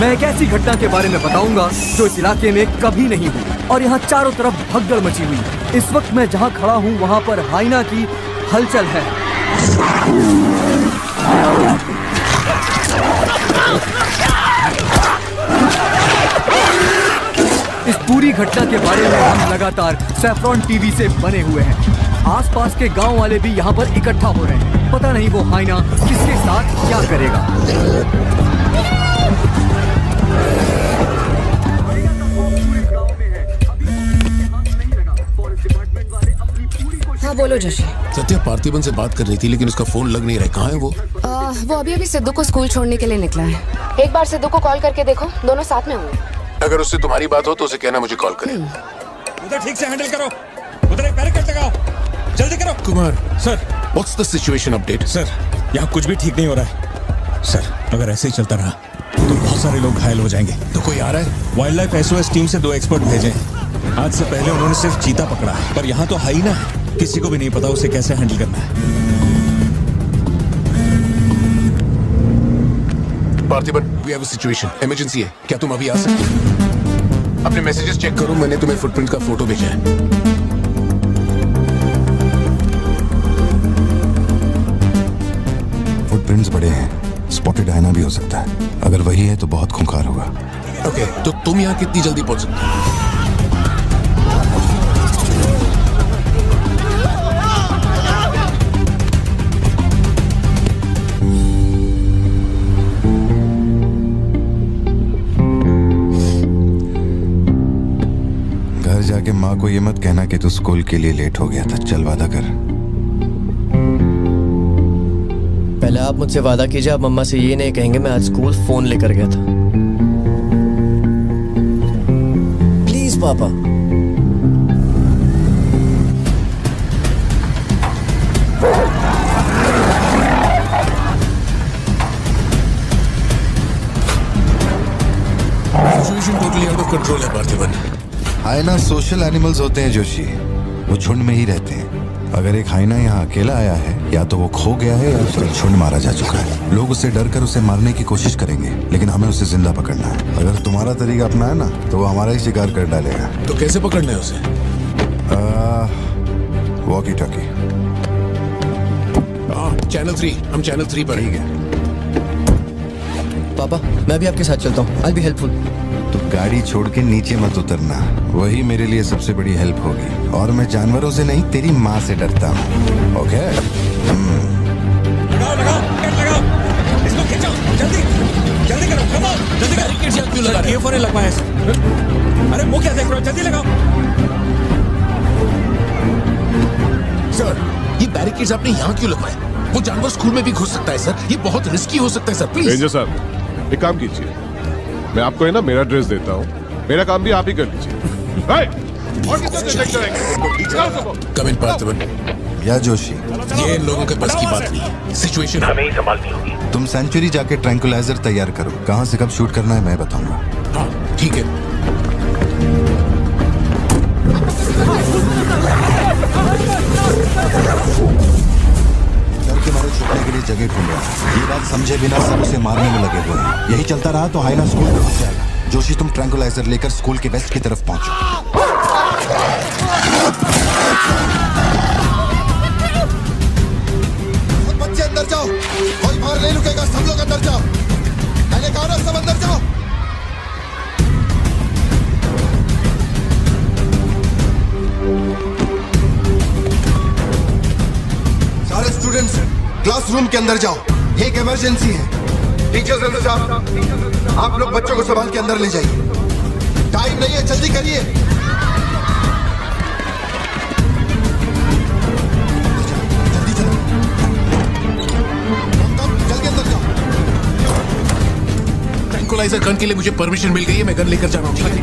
मैं एक ऐसी घटना के बारे में बताऊंगा जो इस इलाके में कभी नहीं हुई और यहाँ चारों तरफ भगदड़ मची हुई है। इस वक्त मैं जहाँ खड़ा हूँ वहाँ पर हाइना की हलचल है। इस पूरी घटना के बारे में हम लगातार सैफ्रॉन टीवी से बने हुए हैं। आसपास के गांव वाले भी यहाँ पर इकट्ठा हो रहे हैं। पता नहीं वो हाइना किसके साथ क्या करेगा। हाँ बोलो जोशी। सत्या पार्थिबन से बात कर रही थी लेकिन उसका फोन लग नहीं रहा है। कहाँ है वो? वो अभी सिद्धू को स्कूल छोड़ने के लिए निकला है। एक बार सिद्धू को कॉल करके देखो, दोनों साथ में होंगे। अगर उससे तुम्हारी बात हो तो उसे कहना मुझे कॉल करे। उधर ठीक से हैंडल करो, उधर एक बैरिकेड लगाओ, जल्दी करो। Kumar sir, what's the situation update? Sir यहाँ कुछ भी ठीक नहीं हो रहा है सर। अगर ऐसे ही चलता रहा तो बहुत सारे लोग घायल हो जाएंगे। तो कोई आ रहा है? वाइल्ड लाइफ SOS टीम से 2 एक्सपर्ट भेजे हैं। आज से पहले उन्होंने सिर्फ चीता पकड़ा है, पर यहाँ तो हाइना है, किसी को भी नहीं पता उसे कैसे हैंडल करना है। Parthiban, we have a situation, emergency है। क्या तुम अभी आ सकते हो? अपने मैसेजेस चेक करो, मैंने तुम्हें फुटप्रिंट का फोटो भेजा है। फुटप्रिंट्स बड़े हैं, स्पॉटेड हाइना भी हो सकता है। अगर वही है तो बहुत खूंखार होगा। ओके, तो तुम यहाँ कितनी जल्दी पहुंच सकते हो? घर जाके माँ को ये मत कहना कि तू स्कूल के लिए लेट हो गया था। चल वादा कर। पहले आप मुझसे वादा कीजिए, आप मम्मा से ये नहीं कहेंगे मैं आज स्कूल फोन लेकर गया था। प्लीज पापा। Situation totally out of control है पार्थिबन। हाइना सोशल एनिमल्स होते हैं जोशी, वो झुंड में ही रहते हैं। अगर एक हाइना यहाँ अकेला आया है, या तो वो खो गया है या उसका झुंड मारा जा चुका है। लोग उससे डर कर उसे मारने की कोशिश करेंगे, लेकिन हमें उसे जिंदा पकड़ना है। अगर तुम्हारा तरीका अपनाया ना तो वो हमारा ही शिकार कर डालेगा। तो कैसे पकड़ना है उसे? Walkie talkie. चैनल 3, हम चैनल 3 पर। ठीक है पापा, मैं भी आपके साथ चलता हूँ। I'll be helpful। तो गाड़ी छोड़ के नीचे मत उतरना, वही मेरे लिए सबसे बड़ी हेल्प होगी। और मैं जानवरों से नहीं, तेरी माँ से डरता हूँ। ओके? लगाओ लगाओ, कैट लगाओ, इसको खींचो, जल्दी जल्दी करो, कम ऑन, जल्दी करो। बैरिकेड्स यहाँ क्यों लगा रहे हो? ये फोन लगवाया है। अरे वो क्या देख रहे हो, जल्दी लगाओ। सर, ये बैरिकेड्स आपने यहाँ क्यों लगवाए? वो जानवर स्कूल में भी घुस सकता है सर, ये बहुत रिस्की हो सकता है सर, प्लीज। रेंजर साहब, एक काम कीजिए, मैं आपको है ना मेरा ड्रेस देता हूँ, मेरा काम भी आप ही कर लीजिए। और कितना चेक करेंगे? कम इन पार्थिबन। या जोशी, ये इन लोगों के बस की बात नहीं है। सिचुएशन हमें ही संभालनी होगी। तुम सेंचुरी जाके ट्रैंकुलाइजर तैयार करो। कहाँ से कब शूट करना है मैं बताऊंगा। हाँ ठीक है। डर के मारे छुपने के लिए जगह ढूंढ रहा है। ये बात समझे बिना सब उसे मारने में लगे हुए हैं। यही चलता रहा तो हाइना स्कूल में घुस जाएगा। जोशी, तुम ट्रैंकुलाइजर लेकर स्कूल के वेस्ट की तरफ पहुंचो। बच्चे अंदर जाओ, कोई बाहर नहीं रुकेगा, सब लोग अंदर जाओ। मैंने कहा ना, सब अंदर जाओ। सारे स्टूडेंट्स क्लासरूम के अंदर जाओ, एक इमरजेंसी है। टीचर्स साहब, आप लोग बच्चों को संभाल के अंदर ले जाइए। टाइम नहीं है, जल्दी करिए। जल्दी चलो, जल्दी अंदर जाओ। ट्रैंकुलाइजर गन के लिए मुझे परमिशन मिल गई है, मैं गन लेकर जा रहा हूँ। ठीक है?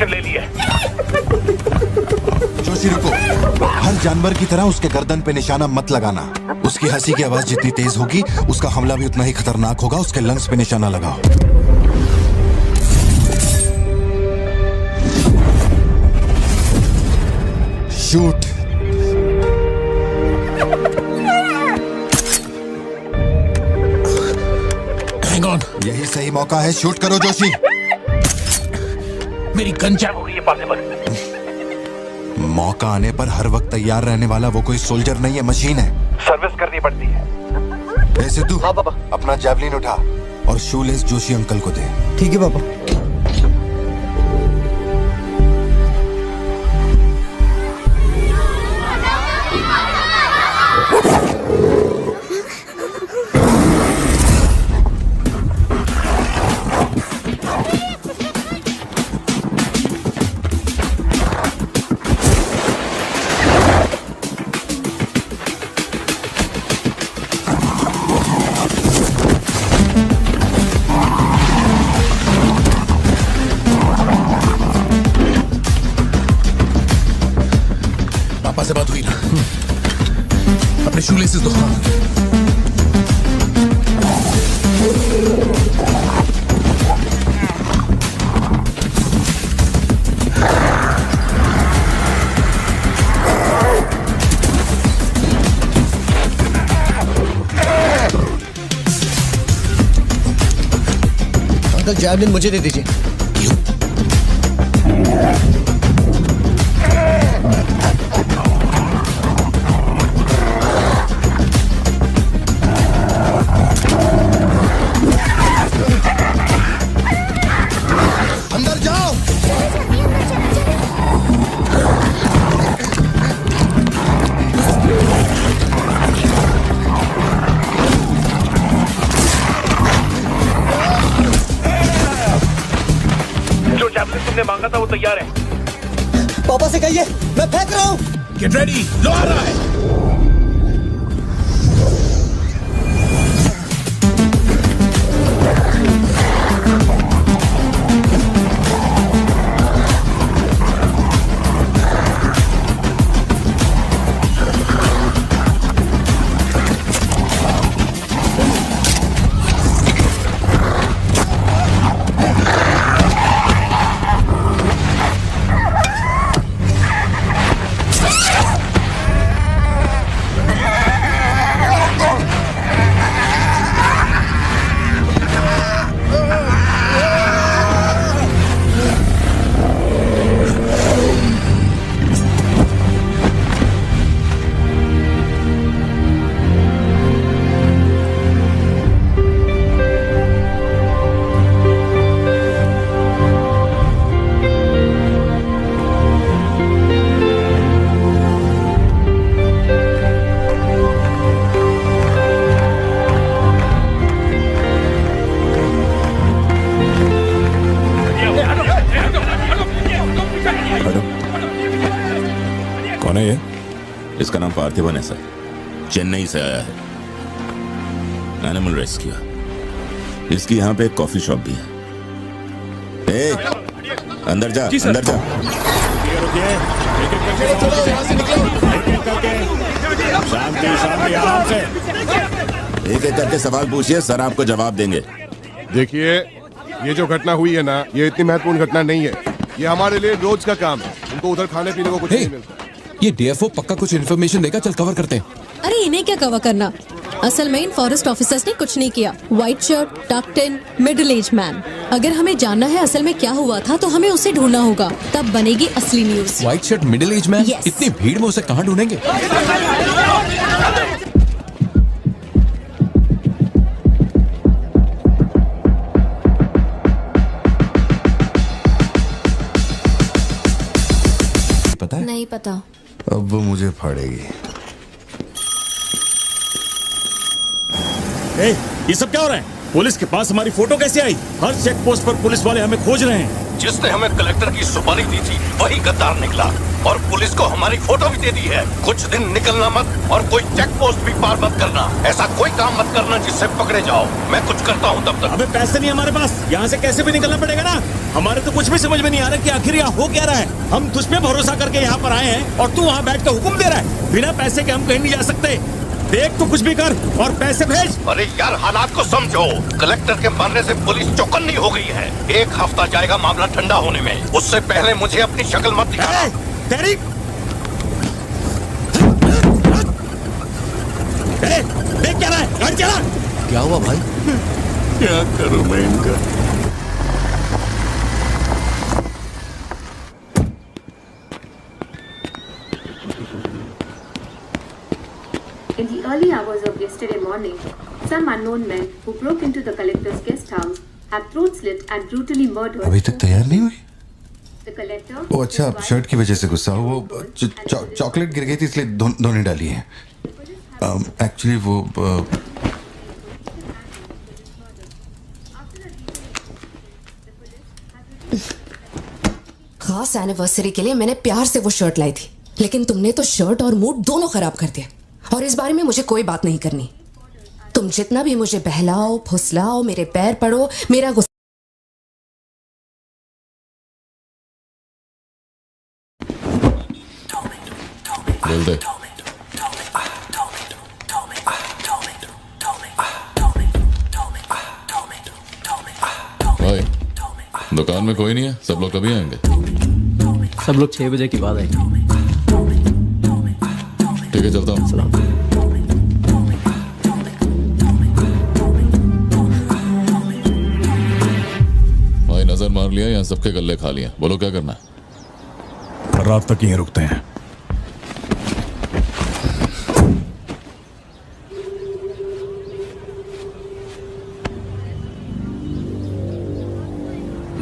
पोजीशन ले ली है। जोशी रुको, हर जानवर की तरह उसके गर्दन पे निशाना मत लगाना। उसकी हंसी की आवाज जितनी तेज होगी उसका हमला भी उतना ही खतरनाक होगा। उसके लंग्स पे निशाना लगाओ। शूट। हैंग ऑन, यही सही मौका है, शूट करो जोशी। मेरी गन जैम हो गई है पासे पर। मौका आने पर हर वक्त तैयार रहने वाला वो कोई सोल्जर नहीं है, मशीन है। सर्विस करनी पड़ती है। ए सिद्धू, हाँ पापा। अपना जैवलिन उठा और शूलेस जोशी अंकल को दे। ठीक है पापा। पापा से बात हुई ना? अपने शूलेसेस दो। अंकल जैवलिन मुझे दे दीजिए। अंदर जाओ। जो जैवलिन तुमने मांगा था वो तैयार है। पापा से कहिए मैं फेंक रहा हूँ। गेट रेडी, लो आ रहा है। कौन है ये? इसका नाम पार्थिवन है सर, चेन्नई से आया है। Animal rescue. इसकी यहाँ पे एक कॉफी शॉप भी है। ए, अंदर जा, अंदर जा। शांति शांति, आराम से। एक एक करके सवाल पूछिए, सर आपको जवाब देंगे। देखिए, ये जो घटना हुई है ना, ये इतनी महत्वपूर्ण घटना नहीं है। ये हमारे लिए रोज का काम है। उनको उधर खाने पीने को कुछ नहीं मिलता। ये डीएफओ पक्का कुछ इन्फॉर्मेशन देगा, चल कवर करते हैं। अरे इन्हें क्या कवर करना, असल में इन फॉरेस्ट ऑफिसर्स ने कुछ नहीं किया। व्हाइट शर्ट, टक्ड इन, मिडिल एज मैन। अगर हमें जानना है असल में क्या हुआ था तो हमें उसे ढूंढना होगा, तब बनेगी असली news. White shirt, middle age man, Yes. इतनी भीड़ में उसे कहाँ ढूंढेंगे? पता है? नहीं पता। अब वो मुझे फाड़ेगी। ये सब क्या हो रहा है? पुलिस के पास हमारी फोटो कैसे आई? हर चेक पोस्ट पर पुलिस वाले हमें खोज रहे हैं। जिसने हमें कलेक्टर की सुपारी दी थी वही गद्दार निकला और पुलिस को हमारी फोटो भी दे दी है। कुछ दिन निकलना मत और कोई चेक पोस्ट भी पार मत करना। ऐसा कोई काम मत करना जिससे पकड़े जाओ। मैं कुछ करता हूँ तब तक। अबे पैसे नहीं हमारे पास, यहाँ से कैसे भी निकलना पड़ेगा ना। हमारे तो कुछ भी समझ में नहीं आ रहा कि आखिर यहाँ हो क्या रहा है। हम तुझ पे भरोसा करके यहाँ पर आए हैं और तू वहाँ बैठ कर हुक्म दे रहा है। बिना पैसे के हम कहीं नहीं जा सकते। देख तो कुछ भी कर और पैसे भेज। अरे यार हालात को समझो। कलेक्टर के मरने से पुलिस चौकन्नी हो गई है। 1 हफ्ता जाएगा मामला ठंडा होने में। उससे पहले मुझे अपनी शक्ल मत दिखाना। तेरी देख क्या रहा है, गाड़ी चला। क्या हुआ भाई? क्या करूं मैं इनका। In the early hours of yesterday morning, some unknown men who broke into the collector's guest house have throat slit and brutally murdered. अभी तक तैयार नहीं हुई? The collector. वो अच्छा शर्ट की वजह से गुस्सा हो। वो चॉकलेट गिर गई थी इसलिए धोने डाली है। एक्चुअली वो खास एनिवर्सरी के लिए मैंने प्यार से वो शर्ट लाई थी, लेकिन तुमने तो शर्ट और मूड दोनों खराब कर दिया। और इस बारे में मुझे कोई बात नहीं करनी। तुम जितना भी मुझे बहलाओ फुसलाओ, मेरे पैर पड़ो, मेरा गुस्सा बोल दे। भाई दुकान में कोई नहीं है, सब लोग कभी आएंगे? सब लोग 6 बजे की बात है। ठीक है चलता हूँ। भाई नजर मार लिया, यहाँ सबके गल्ले खा लिया। बोलो क्या करना है? रात तक यहीं रुकते हैं।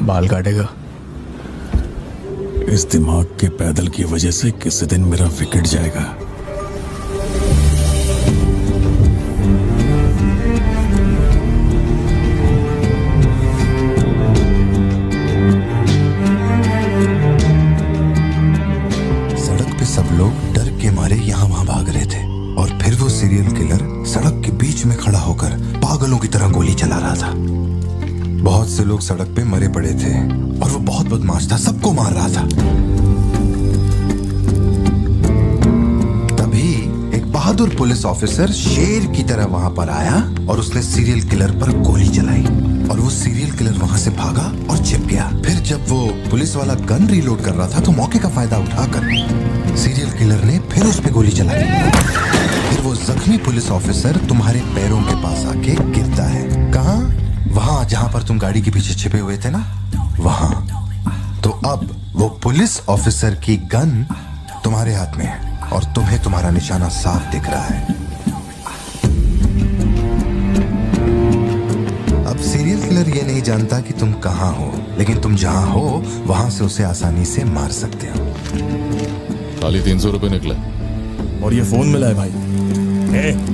बाल काटेगा। इस दिमाग के पैदल की वजह से किसी दिन मेरा विकेट जाएगा। सड़क पे सब लोग डर के मारे यहाँ वहाँ भाग रहे थे और फिर वो सीरियल किलर सड़क के बीच में खड़ा होकर पागलों की तरह गोली चला रहा था। बहुत से लोग सड़क पे मरे पड़े थे और वो बहुत बदमाश था, सबको मार रहा था। तभी एक बहादुर पुलिस ऑफिसर शेर की तरह वहां पर आया और उसने सीरियल किलर पर गोली चलाई और वो सीरियल किलर वहां से भागा और छिप गया। फिर जब वो पुलिस वाला गन रीलोड कर रहा था तो मौके का फायदा उठाकर सीरियल किलर ने फिर उस पे गोली चलाई। फिर वो जख्मी पुलिस ऑफिसर तुम्हारे पैरों के पास आके गिरता है। कहाँ? वहां जहां पर तुम गाड़ी के पीछे छिपे हुए थे ना, वहां। तो अब वो पुलिस ऑफिसर की गन तुम्हारे हाथ में है और तुम्हें तुम्हारा निशाना साफ दिख रहा है। अब सीरियल किलर ये नहीं जानता कि तुम कहां हो, लेकिन तुम जहां हो वहां से उसे आसानी से मार सकते हो। खाली 300 रुपए निकले और ये फोन मिला है भाई।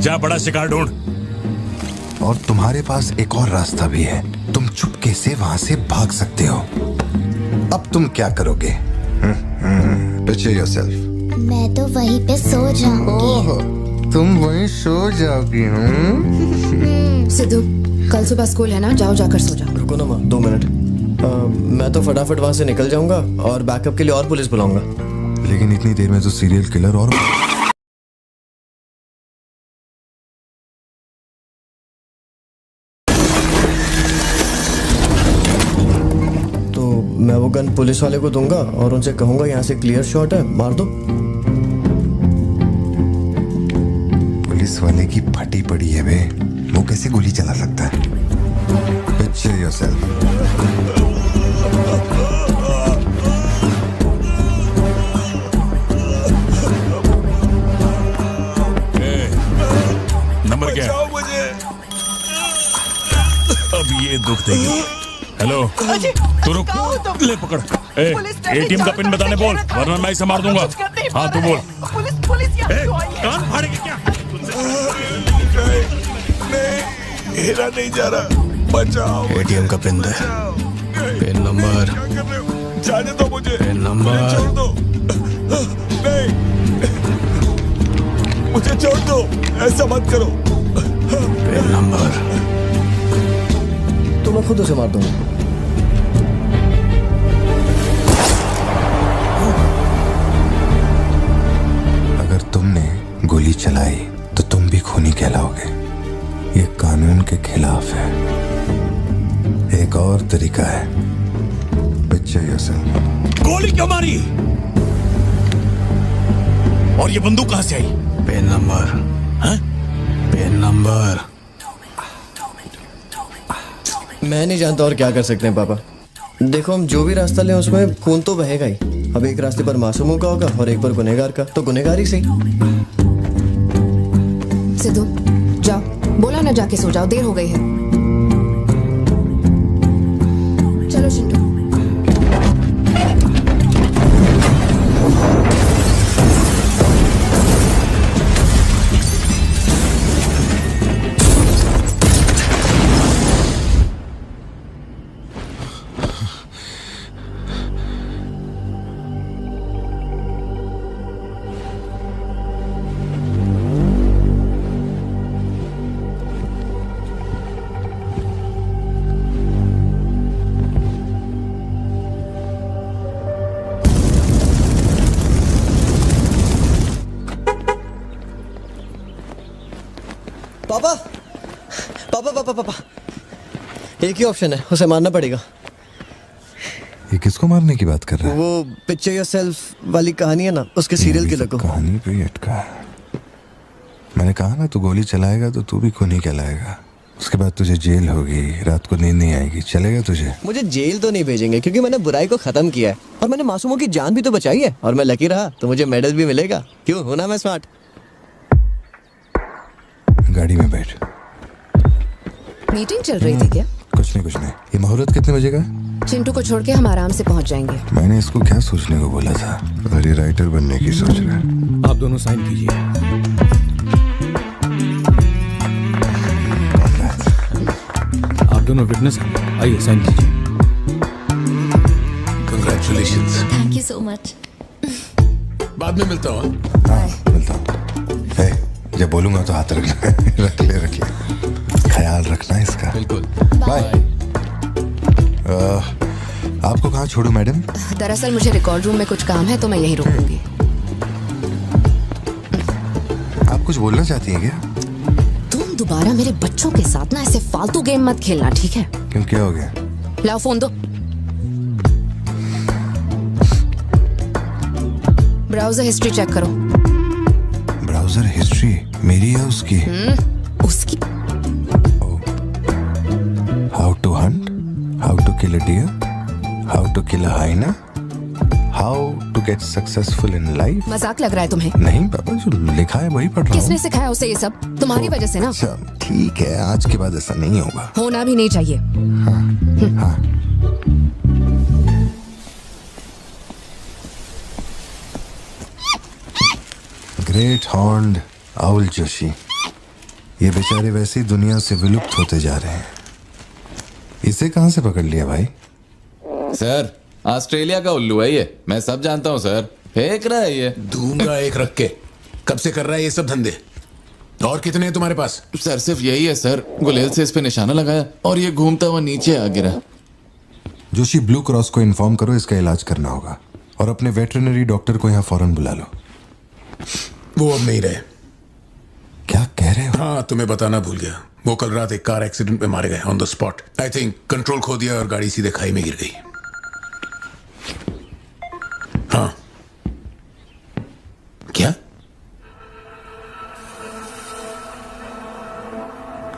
जा बड़ा शिकार ढूंढ। और तुम्हारे पास एक और रास्ता भी है, तुम चुपके से वहां से भाग सकते हो। अब तुम क्या करोगे? Picture yourself. मैं तो वहीं पे सो जाऊंगी। ओह, तुम वहीं सो जाओगी? सिद्धू, कल सुबह स्कूल है ना, जाओ जाकर सो जाओ। रुको ना माँ, 2 मिनट। मैं तो फटाफट वहां से निकल जाऊंगा और बैकअप के लिए और पुलिस बुलाऊंगा। लेकिन इतनी देर में तो सीरियल किलर और मैं वो गन पुलिस वाले को दूंगा और उनसे कहूंगा यहाँ से क्लियर शॉट है, मार दो। पुलिस वाले की फटी पड़ी है बे, वो कैसे गोली चला सकता है? Picture yourself. नंबर क्या है? अब ये दुख देगी। हेलो, तू रुक, ले पकड़। एटीएम का पिन बताने बोल, वरना मैं इसे मार दूंगा। हाँ तू बोल। कान फाड़ेगी क्या? मेरा नहीं जा रहा, बचाओ। एटीएम का पिन दे। Pin number. जाने दो मुझे। Pin number. छोड़ दो। नहीं, मुझे छोड़ दो, ऐसा मत करो। Pin number. तो मैं खुद उसे मार दूंगा। अगर तुमने गोली चलाई तो तुम भी खूनी कहलाओगे। ये कानून के खिलाफ है। एक और तरीका है। Picture yourself. गोली क्यों मारी? और ये बंदूक कहां से आई? Pin number. हाँ? Pin number. मैं नहीं जानता और क्या कर सकते हैं पापा। देखो, हम जो भी रास्ता लें उसमें खून तो बहेगा ही। अब एक रास्ते पर मासूमों का होगा और एक पर गुनहगार का, तो गुनहगार ही सही। सिद्धू, जाओ, बोला ना जाके सो जाओ, देर हो गई है। चलो चिंटू। पापा पापा पापा पापा, एक ही ऑप्शन है, उसे मारना पड़ेगा। ये किसको मारने की बात कर रहा है? वो पिक्चर योरसेल्फ वाली कहानी है ना, उसके सीरियल किलर को। कहानी पे ही अटका है। मैंने कहा ना, तू गोली चलाएगा तो तू भी खूनी कहलाएगा। उसके बाद तुझे जेल होगी, रात को नींद नहीं आएगी। चलेगा तुझे? मुझे जेल तो नहीं भेजेंगे क्योंकि मैंने बुराई को खत्म किया है और मैंने मासूमों की जान भी तो बचाई है। और मैं लकी रहा तो मुझे मेडल भी मिलेगा। क्यों, हूं ना मैं स्मार्ट? गाड़ी में बैठ। मीटिंग चल रही थी क्या? कुछ नहीं। ये मुहूर्त कितने बजे का? चिंटू को छोड़ के हम आराम से पहुंच जाएंगे। मैंने इसको क्या सोचने को बोला था? और ये राइटर बनने की सोच रहा है। आप दोनों साइन कीजिए। आप दोनों विटनेस हैं, आइए साइन कीजिए। Congratulations. Thank you so much. बाद में मिलता हूँ। मिलता हूँ। जब बोलूंगा तो हाथ रखना। रख ले। ख्याल रखना इसका। बिल्कुल। बाय। आपको कहाँ छोड़ूं मैडम? दरअसल मुझे रिकॉर्ड रूम में कुछ काम है तो मैं यहीं रुकूंगी। आप कुछ बोलना चाहती हैं क्या? तुम दोबारा मेरे बच्चों के साथ ना ऐसे फालतू गेम मत खेलना, ठीक है? क्यों, क्या हो गया? लाओ फोन दो। ब्राउजर हिस्ट्री चेक करो। ब्राउजर हिस्ट्री मेरी या उसकी? उसकी। How to hunt, how to kill a deer, how to kill a hyena, how to get successful in life. मजाक लग रहा है तुम्हें? नहीं पापा, जो लिखा है वही पढ़ रहा हूँ। किसने सिखाया उसे ये सब? तुम्हारी वजह से ना। अच्छा ठीक है, आज के बाद ऐसा नहीं होगा। होना भी नहीं चाहिए। हाँ। ग्रेट हॉर्न्ड आउल जोशी, ये बेचारे वैसे ही दुनिया से विलुप्त होते जा रहे हैं। इसे कहां से पकड़ लिया भाई? सर, ऑस्ट्रेलिया का उल्लू है ये, मैं सब जानता हूँ सर। फेंक रहा है ये। दूंगा एक रख के। कब से कर रहा है ये सब धंधे? और कितने हैं तुम्हारे पास? सर सिर्फ यही है सर। गुलेल से इस पे निशाना लगाया और ये घूमता हुआ नीचे आ गिरा। जोशी, ब्लू क्रॉस को इन्फॉर्म करो, इसका इलाज करना होगा। और अपने वेटरनरी डॉक्टर को यहाँ फौरन बुला लो। वो अब नहीं रहे। क्या कह रहे हो? हाँ, तुम्हें बताना भूल गया। वो कल रात एक कार एक्सीडेंट में मारे गए on the spot. I think control खो दिया और गाड़ी सीधे खाई में गिर गई। हाँ। क्या?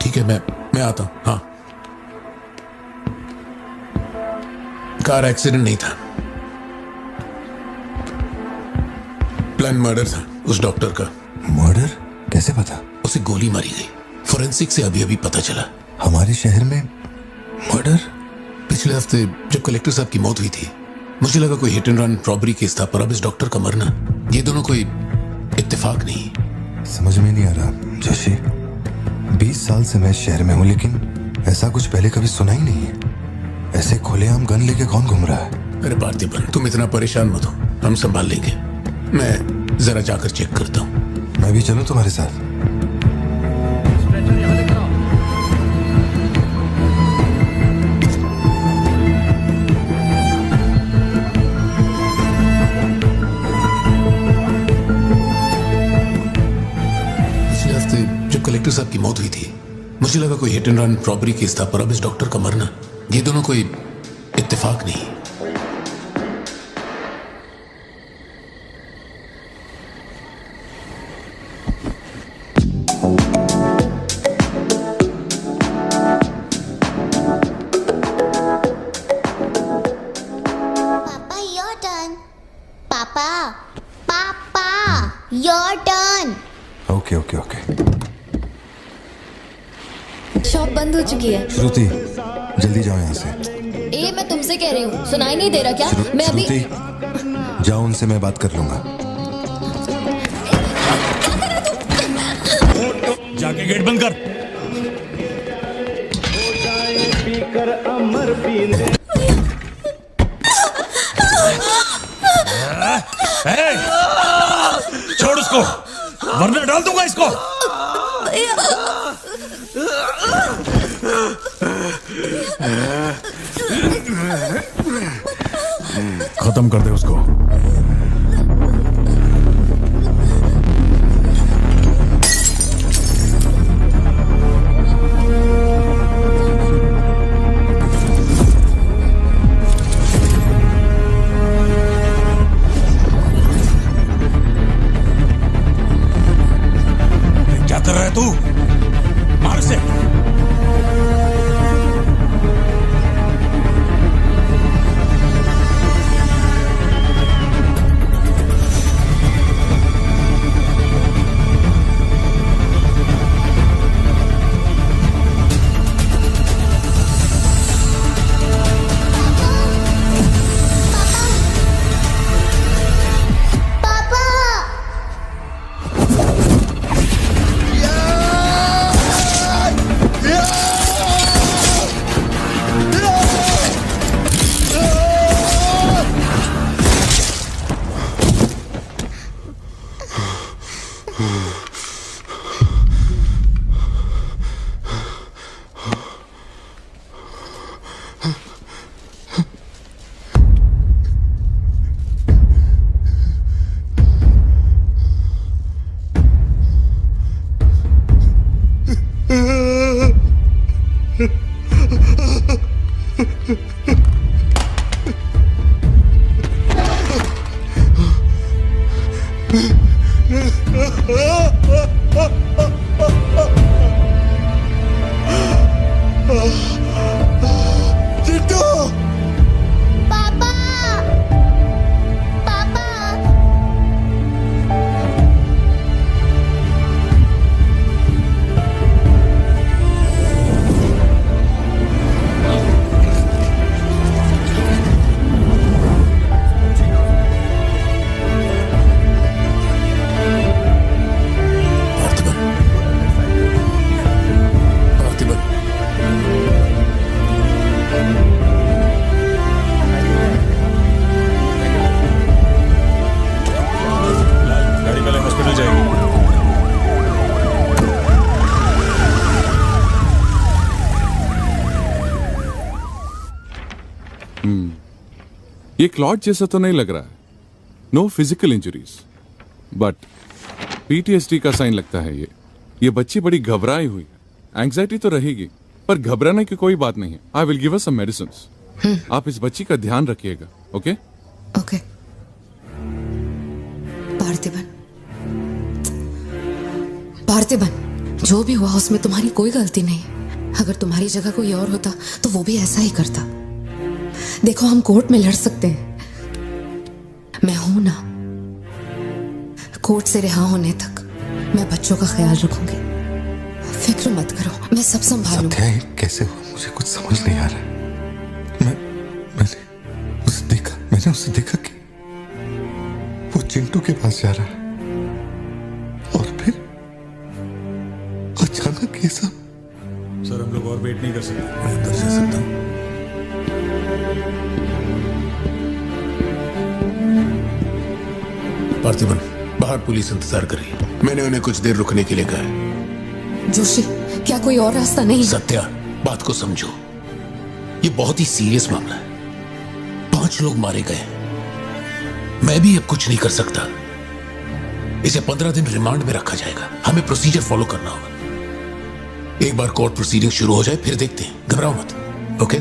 ठीक है, मैं आता हूं। हाँ, कार एक्सीडेंट नहीं था, प्लान मर्डर था उस डॉक्टर का। मर्डर? कैसे पता? उसे गोली मारी गई। फोरेंसिक से अभी अभी पता चला। हमारे शहर में मर्डर? पिछले हफ्ते जब कलेक्टर साहब की मौत हुई थी, मुझे लगा कोई hit and run robbery case था, पर अब इस डॉक्टर का मरना, ये दोनों कोई इत्तेफाक नहीं। समझ में नहीं आ रहा जोशी। 20 साल से मैं इस शहर में हूं, लेकिन ऐसा कुछ पहले कभी सुना ही नहीं है। ऐसे खुलेआम गन लेके कौन घूम रहा है? अरे पार्थिबन, तुम इतना परेशान मत हो, हम संभाल लेंगे। मैं जरा जाकर चेक करता हूँ। मैं भी चलूं तुम्हारे साथ? पिछले हफ्ते जब कलेक्टर साहब की मौत हुई थी, मुझे लगा कोई hit and run robbery case था, पर अब इस डॉक्टर का मरना, ये दोनों कोई इत्तेफाक नहीं। पापा योर टर्न। पापा पापा your turn. Okay okay okay. Shop बंद हो चुकी है। श्रुति, जल्दी जाओ यहाँ से। ए मैं तुमसे कह रही हूँ, सुनाई नहीं दे रहा क्या? मैं अभी श्रुति, जाओ, उनसे मैं बात कर लूंगा। जाके गेट बंद कर। छोड़ उसको, वरना डाल दूंगा इसको। खत्म कर दे उसको। क्या कर रहा है तू? मार से। ये क्लॉट जैसा तो नहीं लग रहा है। No physical injuries, but PTSD का साइन लगता है ये बच्ची बड़ी घबराई हुई है। एंग्जाइटी तो रहेगी, पर घबराने की कोई बात नहीं है। I will give her some medicines. आप इस बच्ची का ध्यान रखिएगा। Okay okay. पार्थिबन, पार्थिबन, जो भी हुआ उसमें तुम्हारी कोई गलती नहीं। अगर तुम्हारी जगह कोई और होता तो वो भी ऐसा ही करता। देखो, हम कोर्ट में लड़ सकते हैं, मैं हूं ना। कोर्ट से रिहा होने तक मैं बच्चों का ख्याल रखूंगी। फिक्र मत करो, मैं सब संभालूंगी। कैसे हुआ मुझे कुछ समझ नहीं आ रहा। मैंने उसे देखा कि वो चिंटू के पास जा रहा है, और फिर अचानक ये सब। सर, हम लोग और वेट नहीं कर सकते। मैं अंदर जा सकता हूँ? पार्थिबन, बाहर पुलिस इंतजार कर रही है। मैंने उन्हें कुछ देर रुकने के लिए कहा है। जोशी, क्या कोई और रास्ता नहीं? सत्या, बात को समझो। ये बहुत ही सीरियस मामला है। 5 लोग मारे गए। मैं भी अब कुछ नहीं कर सकता। इसे 15 दिन रिमांड में रखा जाएगा। हमें प्रोसीजर फॉलो करना होगा। एक बार कोर्ट प्रोसीडिंग शुरू हो जाए फिर देखते हैं। घबराओ मत, ओके?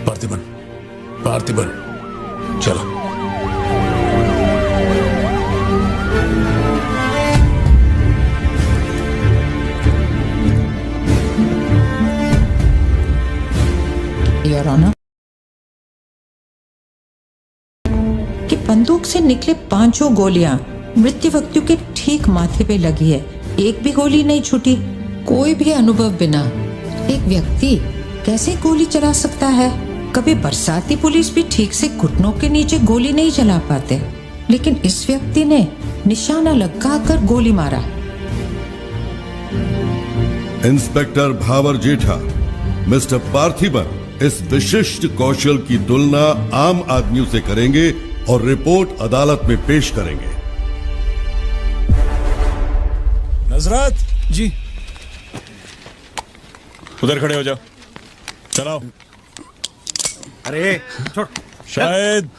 पार्थिबन, पार्थिबन, चलो। योर ऑनर, कि बंदूक से निकले 5 गोलियां मृत्यु व्यक्ति के ठीक माथे पे लगी है। एक भी गोली नहीं छूटी। कोई भी अनुभव बिना एक व्यक्ति कैसे गोली चला सकता है? कभी बरसाती पुलिस भी ठीक से घुटनों के नीचे गोली नहीं चला पाते, लेकिन इस व्यक्ति ने निशाना लगाकर गोली मारा। इंस्पेक्टर भावर जेठा, मिस्टर पार्थिबन इस विशिष्ट कौशल की तुलना आम आदमियों से करेंगे और रिपोर्ट अदालत में पेश करेंगे। नजरत जी, उधर खड़े हो जाओ। चलाओ। अरे छोड़। शायद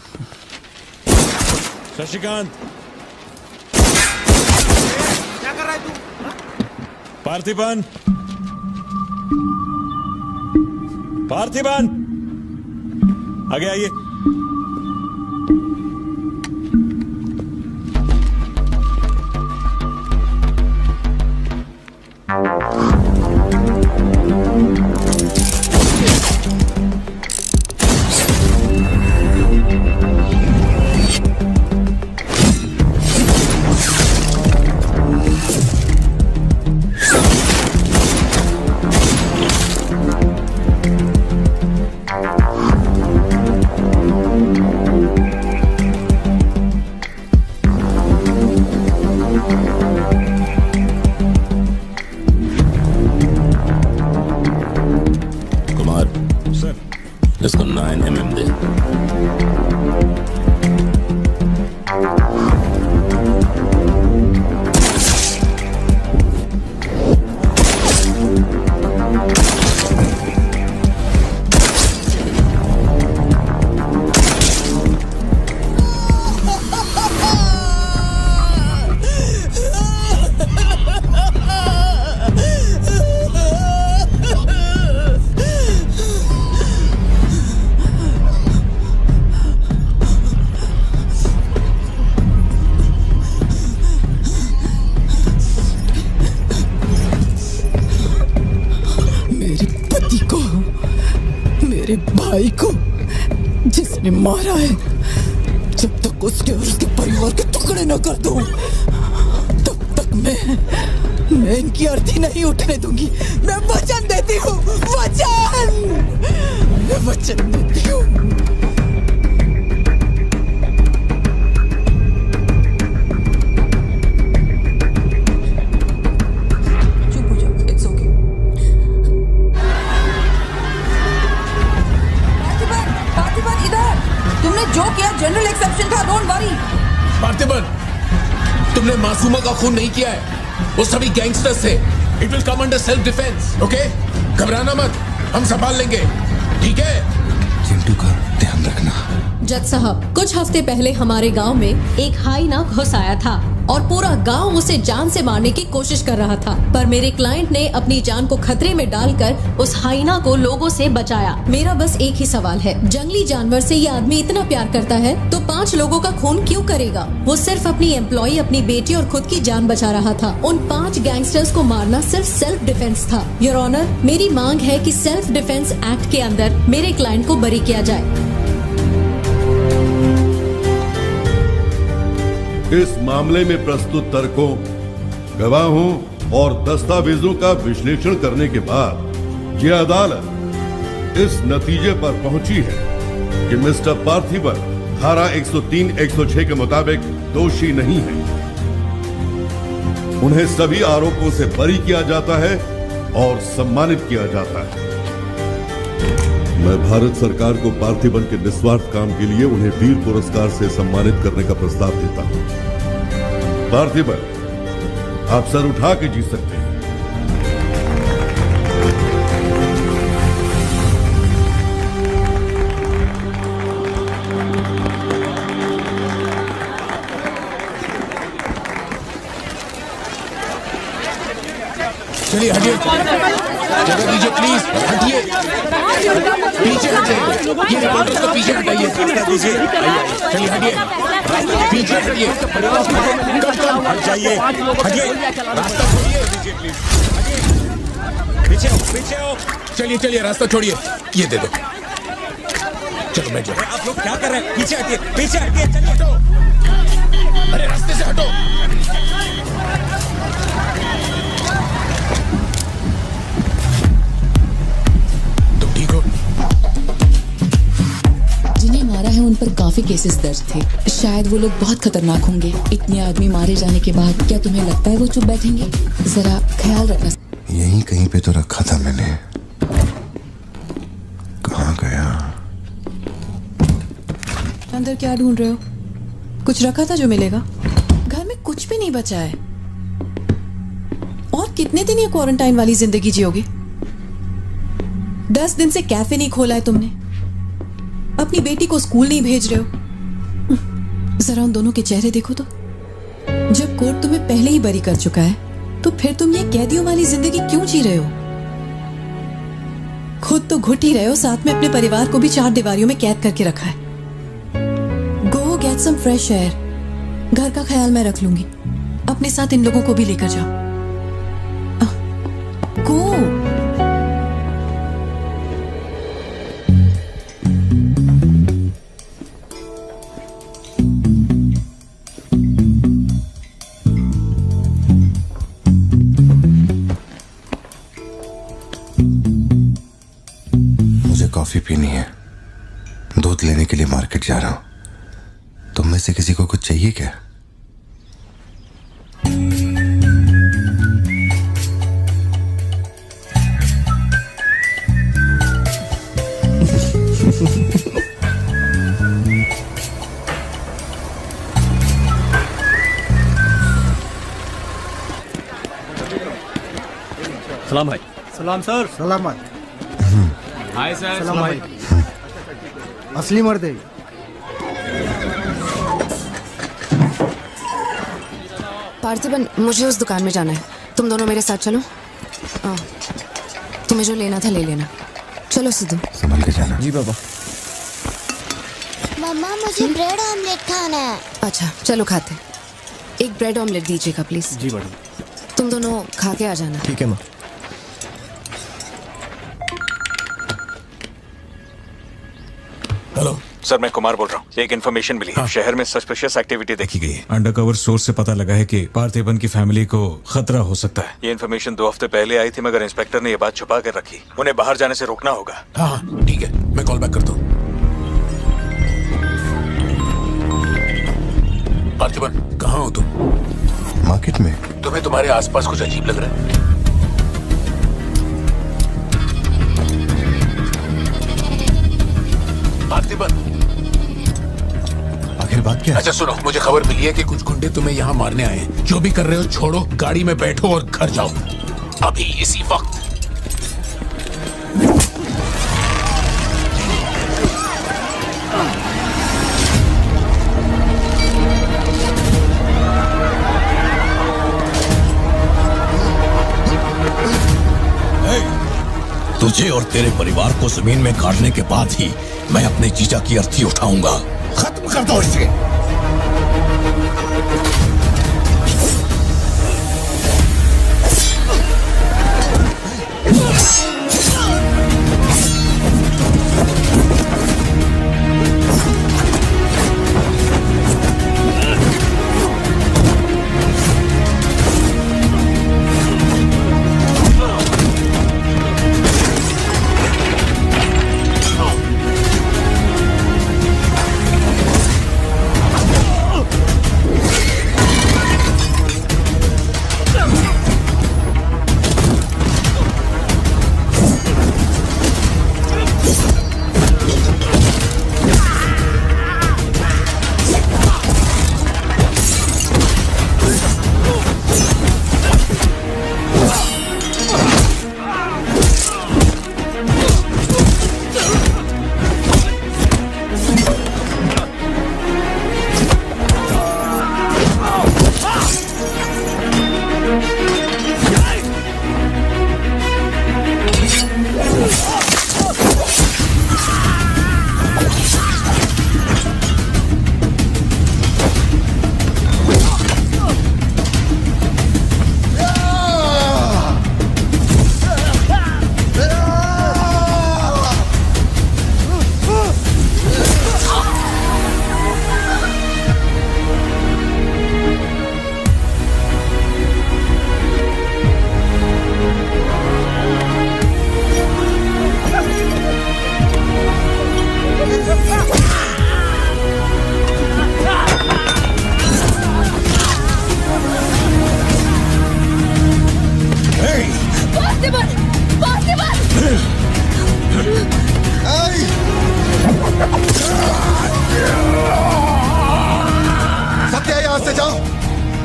शशिकांत, क्या कर रहा है तू? पार्थिबन, पार्थिबन, आगे आइए। इसको 9mm दे। मेरे भाई को जिसने मारा है, जब तक उसके और उसके परिवार के टुकड़े न कर दूं, तब तक मैं इनकी अर्थी नहीं उठने दूंगी। मैं वचन देती हूँ, मैं वचन देती हूँ। जो किया जनरल एक्सेप्शन था, डोंट वरी। पार्थिबन, तुमने मासूमा का खून नहीं किया है। वो सभी गैंगस्टर्स थे। It will come under self defence, okay? घबराना मत, हम संभाल लेंगे, ठीक है? चिंटू का ध्यान रखना। जज साहब, कुछ हफ्ते पहले हमारे गांव में एक हाइना घुस आया था और पूरा गांव उसे जान से मारने की कोशिश कर रहा था, पर मेरे क्लाइंट ने अपनी जान को खतरे में डालकर उस हाइना को लोगों से बचाया। मेरा बस एक ही सवाल है, जंगली जानवर से ये आदमी इतना प्यार करता है तो 5 लोगों का खून क्यों करेगा? वो सिर्फ अपनी एम्प्लॉय, अपनी बेटी और खुद की जान बचा रहा था। उन 5 गैंगस्टर्स को मारना सिर्फ सेल्फ डिफेंस था। योर ऑनर, मेरी मांग है कि सेल्फ डिफेंस एक्ट के अंदर मेरे क्लाइंट को बरी किया जाए। इस मामले में प्रस्तुत तर्कों, गवाहों और दस्तावेजों का विश्लेषण करने के बाद यह अदालत इस नतीजे पर पहुंची है कि मिस्टर पार्थिबन धारा 103-106 के मुताबिक दोषी नहीं है। उन्हें सभी आरोपों से बरी किया जाता है और सम्मानित किया जाता है। मैं भारत सरकार को पार्थिबन के निस्वार्थ काम के लिए उन्हें वीर पुरस्कार से सम्मानित करने का प्रस्ताव देता हूं। पार्थिबन, आप सर उठा के जीत सकते हैं। चलिए हटिए, जगह दीजिए प्लीज, हटिए, पीछे हटिए, ये रिपोर्टर्स को पीछे हटाइए, चलिए हटिए, पीछे हटिए, हट जाइए, हटिए, रास्ता छोड़िए, पीछे हो, पीछे हो, चलिए चलिए रास्ता छोड़िए, ये दे दो, चलो बैठ जाओ। आप लोग क्या कर रहे हैं? पीछे हटिए, पीछे हटिए, चलिए हटो, अरे रास्ते से हटो। जिन्हें मारा है उन पर काफी केसेस दर्ज थे। शायद वो लोग बहुत खतरनाक होंगे। इतने आदमी मारे जाने के बाद क्या तुम्हें लगता है वो चुप बैठेंगे? जरा ख्याल रखना। यहीं कहीं पे तो रखा था मैंने, कहाँ गया? अंदर क्या ढूंढ रहे हो? कुछ रखा था जो मिलेगा? घर में कुछ भी नहीं बचा है। और कितने दिन ये क्वारंटाइन वाली जिंदगी जियोगे? 10 दिन से कैफे नहीं खोला है तुमने, अपनी बेटी को स्कूल नहीं भेज रहे हो। जरा उन दोनों के चेहरे देखो तो। जब कोर्ट तुम्हें पहले ही बरी कर चुका है तो फिर तुम ये कैदियों वाली जिंदगी क्यों जी रहे हो? खुद तो घुट ही रहे हो, साथ में अपने परिवार को भी 4 दीवारियों में कैद करके रखा है। Go get some fresh air. घर का ख्याल मैं रख लूंगी। अपने साथ इन लोगों को भी लेकर जाओ। गो। कॉफी पीनी है, दूध लेने के लिए मार्केट जा रहा हूं। तुम में से किसी को कुछ चाहिए क्या? सलाम भाई। सलाम सर। सलामत। Hi sir. सलाम भाई। असली मर्द है। पार्थिबन, मुझे उस दुकान में जाना है। तुम दोनों मेरे साथ चलो। तुम्हें जो लेना था ले लेना। चलो सिद्धू। संभल के जाना। जी बाबा। मम्मा मुझे ब्रेड ऑमलेट खाना है। अच्छा चलो खाते। एक ब्रेड ऑमलेट दीजिएगा प्लीज। जी मैडम। तुम दोनों खा के आ जाना। ठीक है माँ। हेलो सर, मैं कुमार बोल रहा हूँ। एक इन्फॉर्मेशन मिली है। शहर में सस्पिशियस एक्टिविटी देखी गई है। अंडरकवर सोर्स से पता लगा है कि पार्थिबन की फैमिली को खतरा हो सकता है। ये इन्फॉर्मेशन 2 हफ्ते पहले आई थी, मगर इंस्पेक्टर ने ये बात छुपा कर रखी। उन्हें बाहर जाने से रोकना होगा। हाँ ठीक है, मैं कॉल बैक करता हूँ। पार्थिबन, कहाँ हो तुम? मार्केट में। तुम्हें तुम्हारे आसपास कुछ अजीब लग रहा है? पार्थिबन, आखिर बात क्या है? अच्छा सुनो, मुझे खबर मिली है कि कुछ गुंडे तुम्हें यहाँ मारने आए हैं। जो भी कर रहे हो छोड़ो, गाड़ी में बैठो और घर जाओ अभी इसी वक्त। तुझे और तेरे परिवार को जमीन में गाड़ने के बाद ही मैं अपने जीजा की अर्थी उठाऊंगा। खत्म कर दो इसे।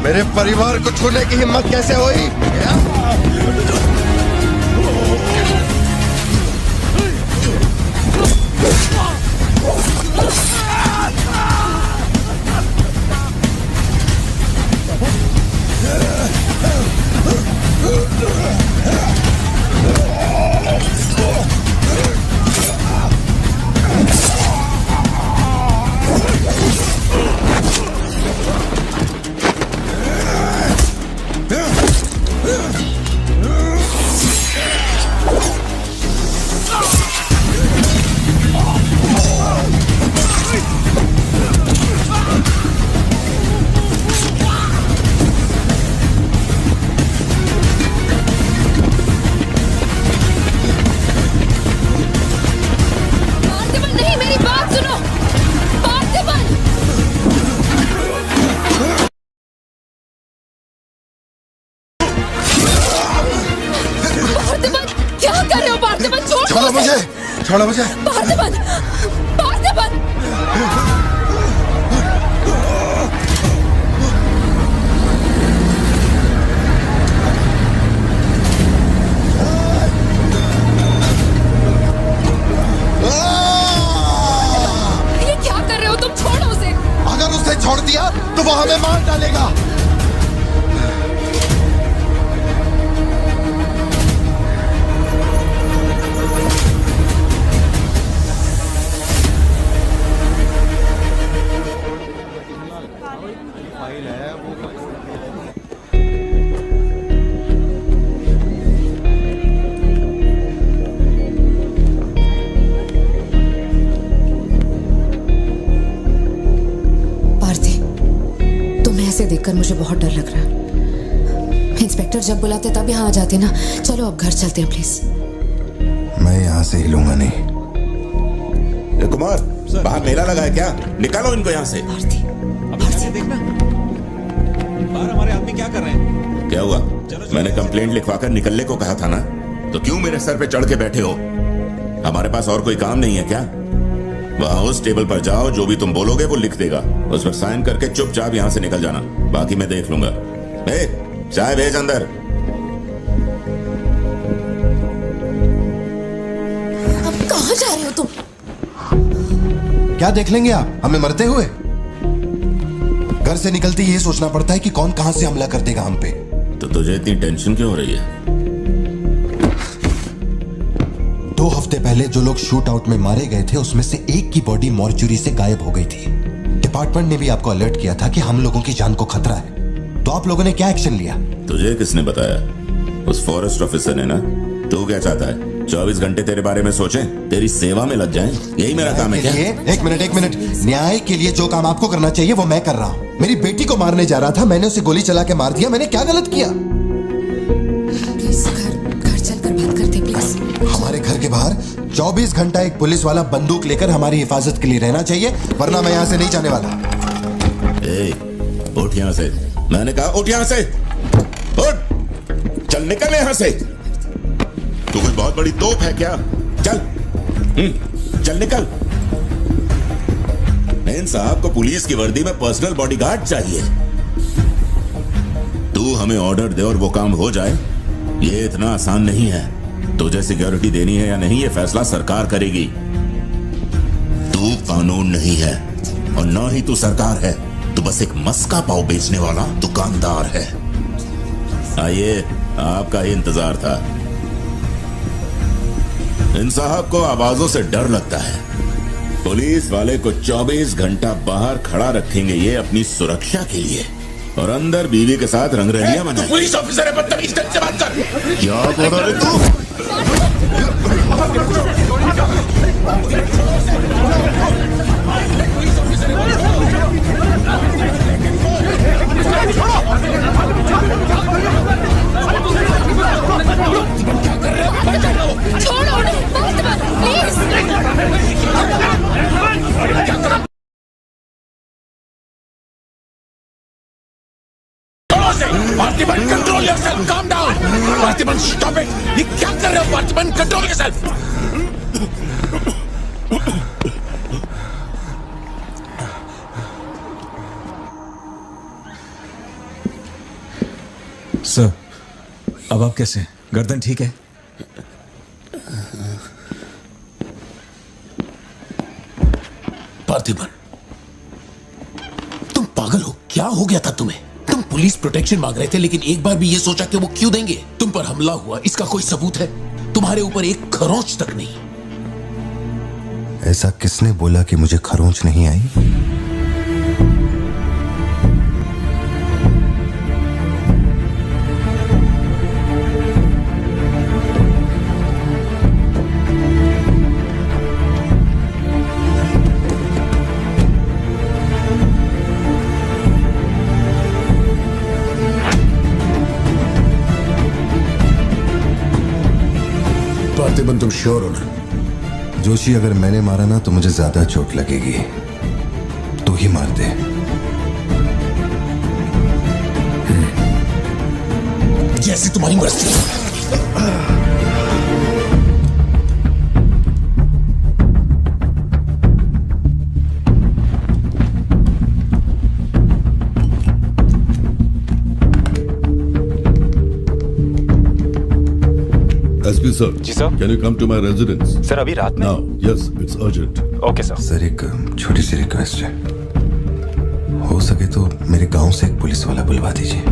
मेरे परिवार को छूने की हिम्मत कैसे हुई? छोड़ो मुझे। पार्थिबन! पार्थिबन! ये क्या कर रहे हो तुम? छोड़ो उसे। अगर उसे छोड़ दिया तो वो हमें मार डालेगा। देखकर मुझे बहुत डर लग रहा है। इंस्पेक्टर जब बुलाते तब यहाँ आ जाते ना। चलो अब घर चलते हैं प्लीज। मैं यहाँ से हिलूंगा नहीं। कुमार, बाहर मेला लगा है क्या? निकालो इनको यहाँ से। देखना बाहर हमारे आदमी क्या कर रहे हैं। क्या हुआ? मैंने कंप्लेंट लिखवाकर निकलने को कहा था ना, तो क्यों मेरे सर पे चढ़ के बैठे हो? हमारे पास और कोई काम नहीं है क्या? वहां उस टेबल पर जाओ, जो भी तुम बोलोगे वो लिख देगा। उस पर साइन करके चुपचाप यहाँ से निकल जाना, बाकी मैं देख लूंगा। चाय भेज अंदर। अब कहाँ जा रहे हो तुम? क्या देख लेंगे आप हमें मरते हुए? घर से निकलते ये सोचना पड़ता है कि कौन कहां से हमला कर देगा हम पे। तो तुझे इतनी टेंशन क्यों हो रही है? 2 हफ्ते पहले जो लोग शूट आउट में मारे गए थे उसमें से एक की बॉडी मॉर्चुरी से गायब हो गई थी। डिपार्टमेंट ने भी आपको अलर्ट किया था कि हम लोगों की जान को खतरा है, तो आप लोगों ने क्या एक्शन लिया? तुझे किसने बताया? उस फॉरेस्ट ऑफिसर ने ना। तू क्या चाहता है? 24 घंटे तेरे बारे में सोचें, तेरी सेवा में लग जाएं? यही मेरा काम है क्या? एक मिनट। न्याय के लिए जो काम आपको करना चाहिए वो मैं कर रहा हूँ। मेरी बेटी को मारने जा रहा था, मैंने उसे गोली चला के मार दिया। मैंने क्या गलत किया? प्लीज घर चलकर बात करते प्लीज। हमारे घर के बाहर 24 घंटा एक पुलिस वाला बंदूक लेकर हमारी हिफाजत के लिए रहना चाहिए, वरना मैं यहाँ से नहीं जाने वाला। उठ यहाँ से। मैंने कहा उठ यहाँ से। उठ, चल निकल यहाँ से। तू कोई बहुत बड़ी तोप है क्या? चल निकल। इन साहब को पुलिस की वर्दी में पर्सनल बॉडीगार्ड चाहिए। तू हमें ऑर्डर दे और वो काम हो जाए, ये इतना आसान नहीं है। तुझे सिक्योरिटी देनी है या नहीं, ये फैसला सरकार करेगी। तू कानून नहीं है और ना ही तू सरकार है। तू बस एक मस्का पाव बेचने वाला दुकानदार है। आइए, आपका ही इंतजार था। इन साहब को आवाजों से डर लगता है। पुलिस वाले को 24 घंटा बाहर खड़ा रखेंगे ये अपनी सुरक्षा के लिए, और अंदर बीवी के साथ रंगरलियां मनाएंगे। पुलिस ऑफिसर है, बदतमीज ढंग से बात कर। क्या बोल रहा है तू? छोड़ो उन्हें, please. Parthiban, control yourself, calm down. Parthiban, stop it. ये क्या कर रहे हो पार्थिबन? Control yourself. सर, अब आप कैसे हैं? गर्दन ठीक है? पार्थिबन, तुम पागल हो? क्या हो गया था तुम्हें? तुम पुलिस प्रोटेक्शन मांग रहे थे, लेकिन एक बार भी ये सोचा कि वो क्यों देंगे? तुम पर हमला हुआ, इसका कोई सबूत है? तुम्हारे ऊपर एक खरोंच तक नहीं। ऐसा किसने बोला कि मुझे खरोंच नहीं आई? पार्थिबन, तुम श्योर हो ना? जोशी, अगर मैंने मारा ना तो मुझे ज्यादा चोट लगेगी। तू ही मार दे। जैसे तुम्हारी मर्जी। SP sir. जी sir. Can you come to my residence? Sir, अभी रात में? Now, yes, it's urgent. Okay sir. Sir, एक छोटी सी रिक्वेस्ट है। हो सके तो मेरे गांव से एक पुलिस वाला बुलवा दीजिए।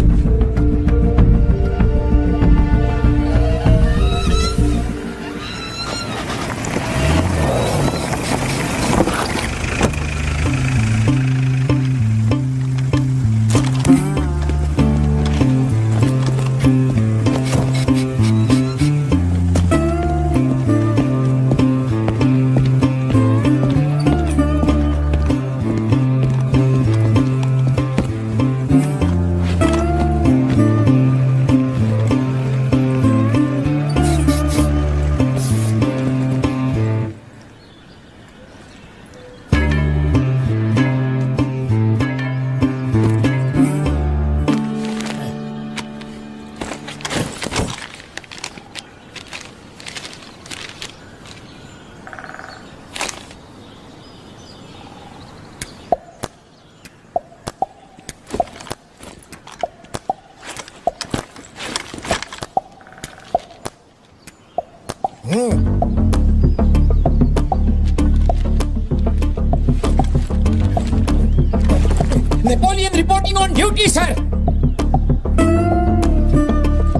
Napoleon reporting on duty sir.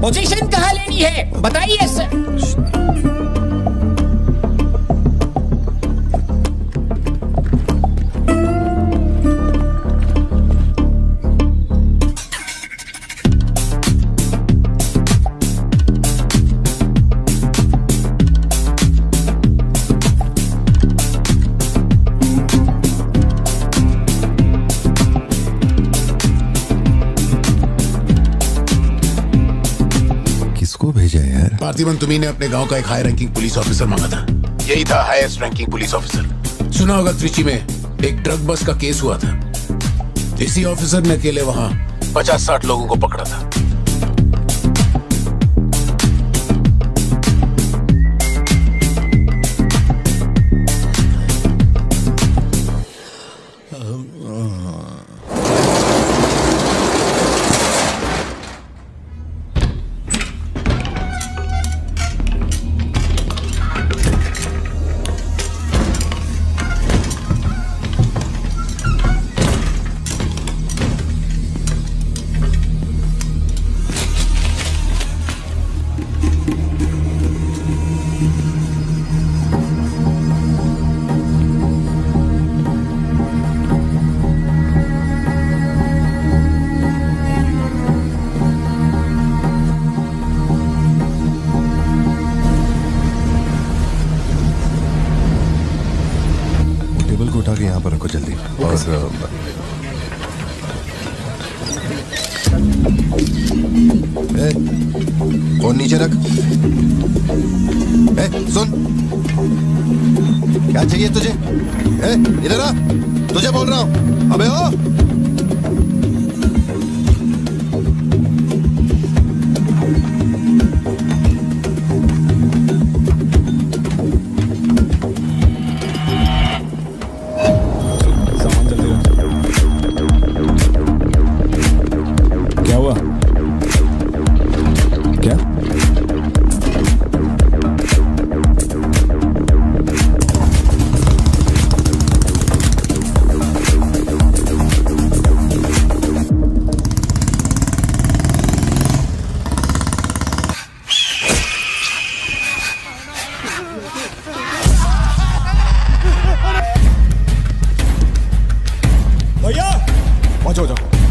Position कहाँ लेनी है बताइए सर। पार्थिबन, तुम्ही ने अपने गांव का एक हाई रैंकिंग पुलिस ऑफिसर मांगा था। यही था हाईएस्ट रैंकिंग पुलिस ऑफिसर। सुना होगा त्रिची में एक ड्रग बस का केस हुआ था। इसी ऑफिसर ने अकेले वहां 50-60 लोगों को पकड़ा था। उठा के यहाँ पर रखो जल्दी। और फोन नीचे रख। सुन, क्या चाहिए तुझे? इधर आ, तुझे बोल रहा हूँ। अबे ओ,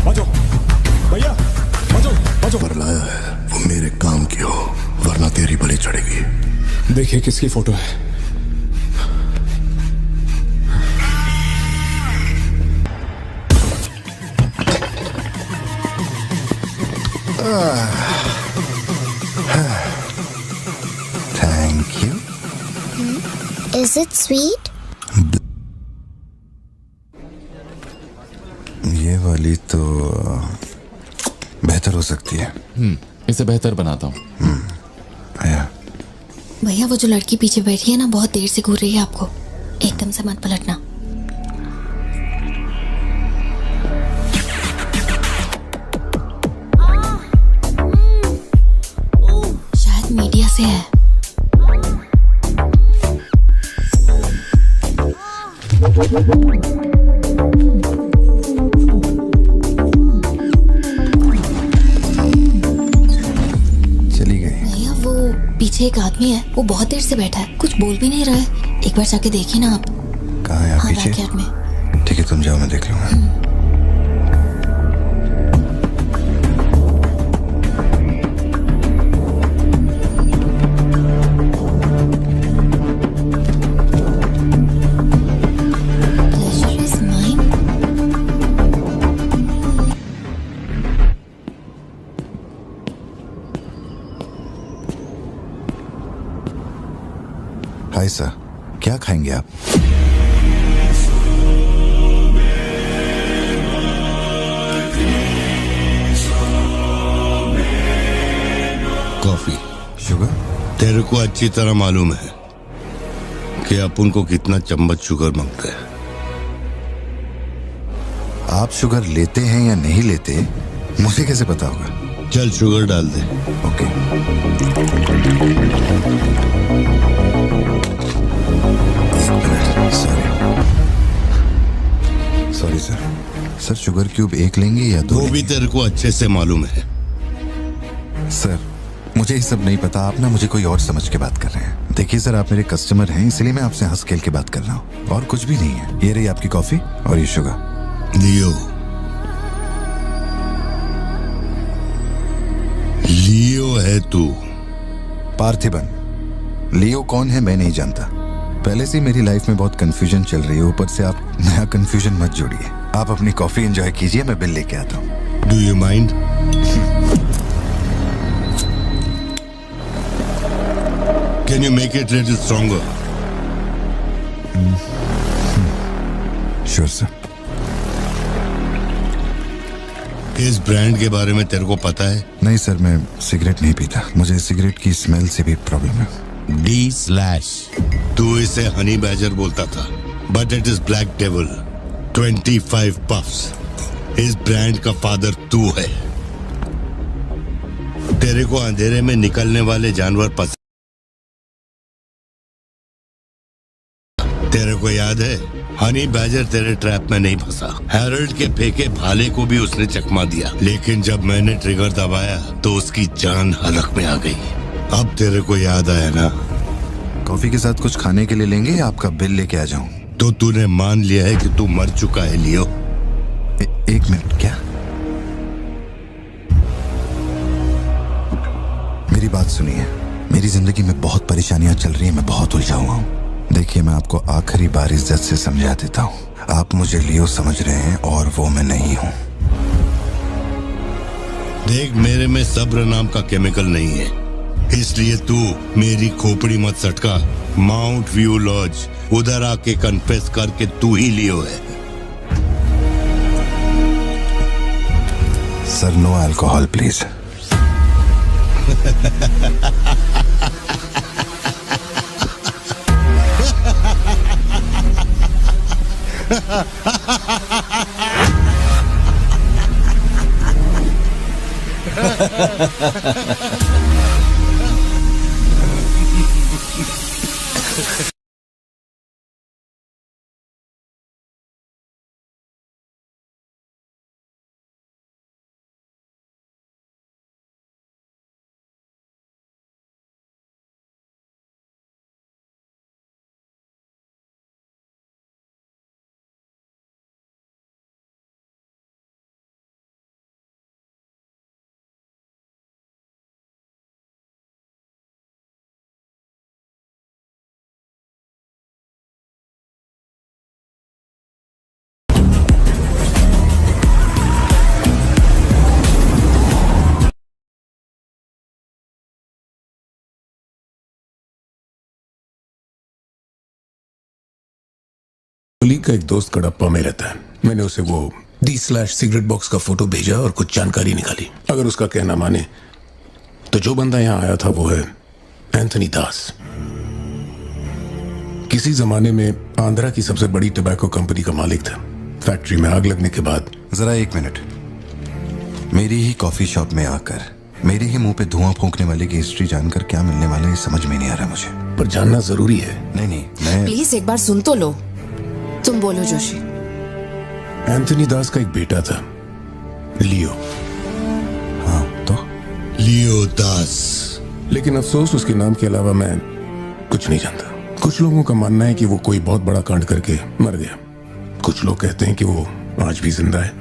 भैया पर लाया है वो मेरे काम की हो, वरना तेरी बलि चढ़ेगी। देखिए किसकी फोटो है। Thank you. Is it sweet? ये वाली तो बेहतर हो सकती है। इसे बेहतर बनाता हूँ। भैया वो जो लड़की पीछे बैठी है ना, बहुत देर से घूर रही है आपको। एकदम से मत पलटना। शायद मीडिया से है। चली गई। भैया वो पीछे एक आदमी है, वो बहुत देर से बैठा है, कुछ बोल भी नहीं रहा है। एक बार जाके देखिए ना आप। कहाँ है आप? हाँ, पीछे? बैकयार्ड में। ठीक है, तुम जाओ, मैं देख लूंगा। Pleasure is mine. Hi sir, क्या खाएंगे आप? कॉफी। शुगर? तेरे को अच्छी तरह मालूम है कि अपन को कितना चम्मच शुगर मांगता है। आप शुगर लेते हैं या नहीं लेते, मुझे कैसे पता होगा? चल शुगर डाल दे। Okay. Sorry sir. Sir sugar cube एक लेंगे या दो? वो भी तेरे को अच्छे से मालूम है। सर मुझे ये सब नहीं पता, आप ना मुझे कोई और समझ के बात कर रहे हैं। देखिए सर, आप मेरे कस्टमर हैं, इसलिए मैं आपसे हंस खेल के बात कर रहा हूँ, और कुछ भी नहीं है। ये रही आपकी कॉफी और ये शुगर। लियो। लियो है तू। पार्थिबन। लियो कौन है मैं नहीं जानता। पहले से ही मेरी लाइफ में बहुत कंफ्यूजन चल रही है, ऊपर से आप नया कंफ्यूजन मत जोड़िए। आप अपनी कॉफी एंजॉय कीजिए, मैं बिल लेके आता हूँ। Do you mind? Can you make it little stronger? Sure sir. इस ब्रांड के बारे में तेरे को पता है? नहीं सर, मैं सिगरेट नहीं पीता, मुझे सिगरेट की स्मेल से भी प्रॉब्लम है। D/। तू इसे हनी बैजर बोलता था, but it is black devil. 25 puffs. इस ब्रांड का फादर तू है। तेरे को अंधेरे में निकलने वाले जानवर पसंद। तेरे को याद है, हनी बैजर तेरे ट्रैप में नहीं फंसा। हैरोल्ड के फेंके भाले को भी उसने चकमा दिया, लेकिन जब मैंने ट्रिगर दबाया तो उसकी जान हलक में आ गई। अब तेरे को याद आया ना? कॉफी के साथ कुछ खाने के लिए लेंगे या आपका बिल लेके आ जाऊं? तो तूने मान लिया है कि तू मर चुका है लियो। एक मिनट, क्या? मेरी बात सुनिए, मेरी जिंदगी में बहुत परेशानियां चल रही हैं, मैं बहुत उलझा हुआ हूँ। देखिए, मैं आपको आखिरी बार इज्जत से समझा देता हूँ, आप मुझे लियो समझ रहे हैं और वो मैं नहीं हूँ। देख, मेरे में सब्र नाम का केमिकल नहीं है, इसलिए तू मेरी खोपड़ी मत सटका। माउंट व्यू लॉज, उधर आके कन्फेस करके तू ही लियो है। Sir no alcohol please. Colleague का एक दोस्त कडप्पा में रहता है। मैंने उसे वो D/सिगरेट बॉक्स का फोटो भेजा और कुछ जानकारी निकाली। अगर उसका कहना माने तो जो बंदा यहाँ आया था वो है एंथनी दास। किसी जमाने में आंध्रा की सबसे बड़ी टबैको कंपनी का मालिक था। फैक्ट्री में आग लगने के बाद जरा एक मिनट, मेरी ही कॉफी शॉप में आकर मेरे ही मुंह पे धुआं फूंकने वाले की हिस्ट्री जानकर क्या मिलने वाला है, ये समझ में नहीं आ रहा मुझे। पर जानना जरूरी है। नहीं, मैं प्लीज एक बार सुन तो लो। तुम बोलो जोशी। एंथनी दास का एक बेटा था, लियो। हाँ तो लियो दास। लेकिन अफसोस उसके नाम के अलावा मैं कुछ नहीं जानता। कुछ लोगों का मानना है कि वो कोई बहुत बड़ा कांड करके मर गया। कुछ लोग कहते हैं कि वो आज भी जिंदा है।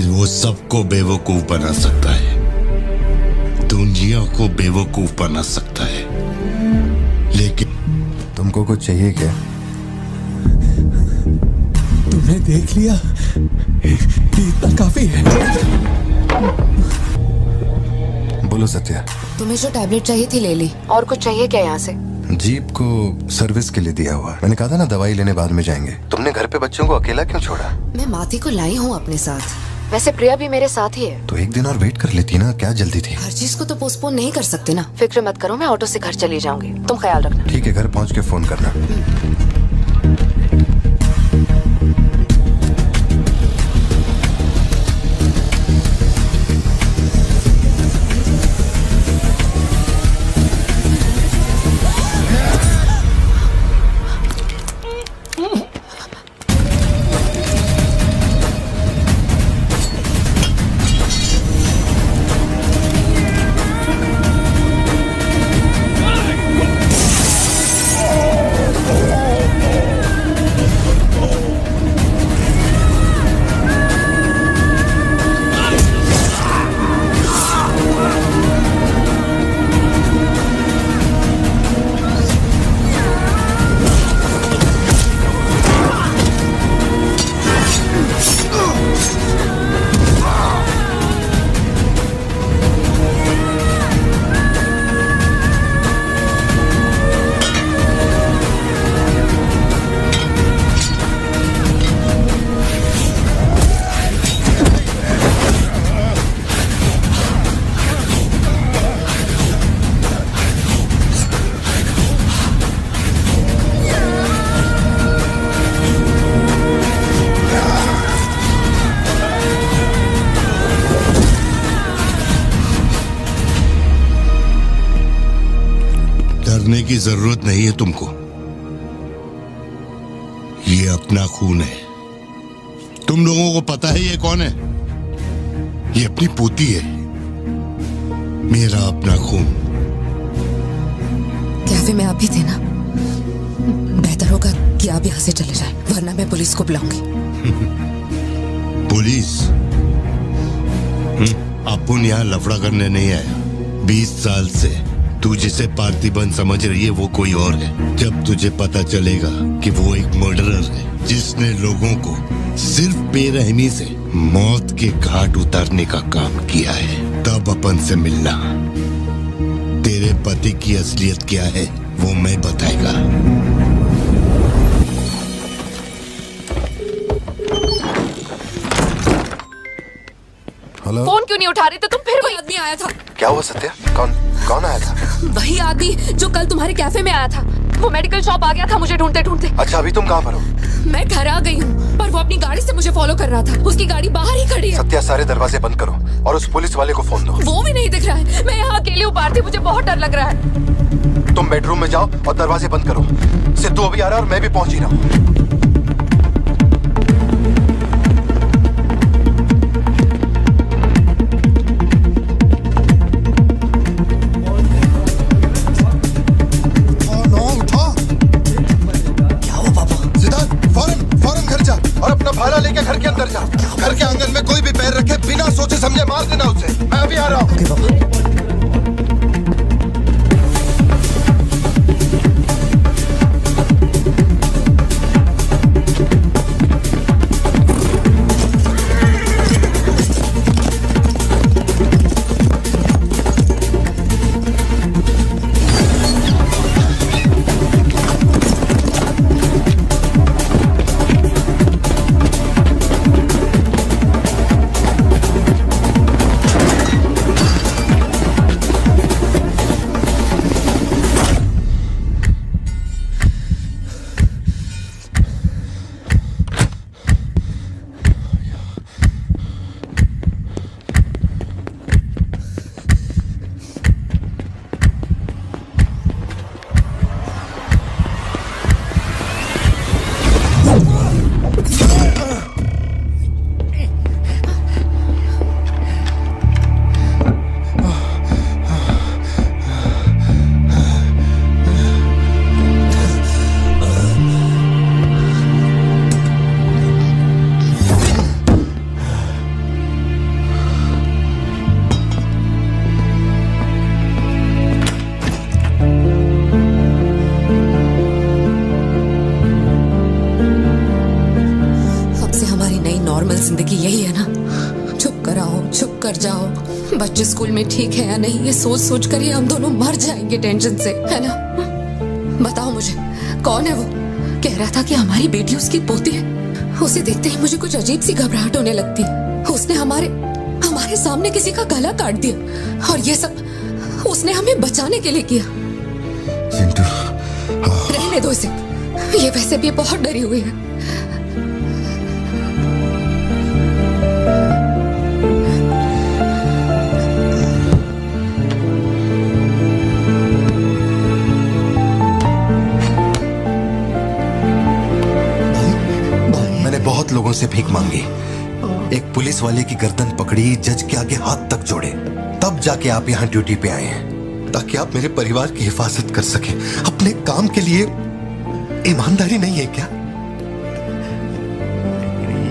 वो सबको बेवकूफ बना सकता है, दुनिया को बेवकूफ बना सकता है, लेकिन तुमको कुछ चाहिए क्या? तुमने देख लिया, इतना काफी है। बोलो सत्या। तुम्हें जो टैबलेट चाहिए थी ले ली, और कुछ चाहिए क्या यहाँ से? जीप को सर्विस के लिए दिया हुआ। मैंने कहा था ना दवाई लेने बाद में जाएंगे। तुमने घर पे बच्चों को अकेला क्यों छोड़ा? मैं माथी को लाई हूँ अपने साथ। वैसे प्रिया भी मेरे साथ ही है। तो एक दिन और वेट कर लेती ना, क्या जल्दी थी? हर चीज को तो पोस्टपोन नहीं कर सकते ना। फिक्र मत करो, मैं ऑटो से घर चली जाऊंगी, तुम ख्याल रखना। ठीक है, घर पहुँच के फोन करना। डरने की जरूरत नहीं है तुमको। ये अपना खून है। तुम लोगों को पता है ये कौन है? ये अपनी पोती है, मेरा अपना खून। कैफे में आप भी थे ना? बेहतर होगा कि आप यहाँ से चले जाएं, वरना मैं पुलिस को बुलाऊंगी। पुलिस? अपुन यहाँ लफड़ा करने नहीं आया। 20 साल से तू जिसे पार्थिबन समझ रही है वो कोई और है। जब तुझे पता चलेगा कि वो एक मर्डरर है जिसने लोगों को सिर्फ बेरहमी से मौत के घाट उतारने का काम किया है, तब अपन से मिलना। तेरे पति की असलियत क्या है वो मैं बताएगा। हेलो। फोन क्यों नहीं उठा रहे थे तुम? फिर कोई आदमी आया था। क्या हुआ सत्या? कौन आया था? वही आदमी जो कल तुम्हारे कैफे में आया था। वो मेडिकल शॉप आ गया था मुझे ढूंढते ढूंढते। अच्छा, अभी तुम कहाँ पर हो? मैं घर आ गई हूँ, पर वो अपनी गाड़ी से मुझे फॉलो कर रहा था। उसकी गाड़ी बाहर ही खड़ी है। सत्या, सारे दरवाजे बंद करो और उस पुलिस वाले को फोन दो। वो भी नहीं दिख रहा है। मैं यहाँ अकेली उपारती, मुझे बहुत डर लग रहा है। तुम बेडरूम में जाओ और दरवाजे बंद करो। सिद्धू अभी आ रहा है और मैं भी पहुंच ही रहा हूँ। भाला लेके घर के अंदर जा। घर के आंगन में कोई भी पैर रखे बिना सोचे समझे मार देना उसे। मैं अभी आ रहा हूँ। कर जाओ बच्चे स्कूल में ठीक है या नहीं, ये सोच सोच कर ही हम दोनों मर जाएंगे टेंशन से, है ना? बताओ मुझे, कौन है वो? कह रहा था कि हमारी बेटी उसकी पोती है। उसे देखते ही मुझे कुछ अजीब सी घबराहट होने लगती है। उसने हमारे सामने किसी का गला काट दिया और ये सब उसने हमें बचाने के लिए किया। चिंटू, रहने दो इसे, ये वैसे भी बहुत डरी हुई है। मैंने बहुत लोगों से भीख मांगी, एक पुलिस वाले की गर्दन पकड़ी, जज के आगे हाथ तक जोड़े, तब जाके आप यहाँ ड्यूटी पे आए हैं ताकि आप मेरे परिवार की हिफाजत कर सके। अपने काम के लिए ईमानदारी नहीं है क्या?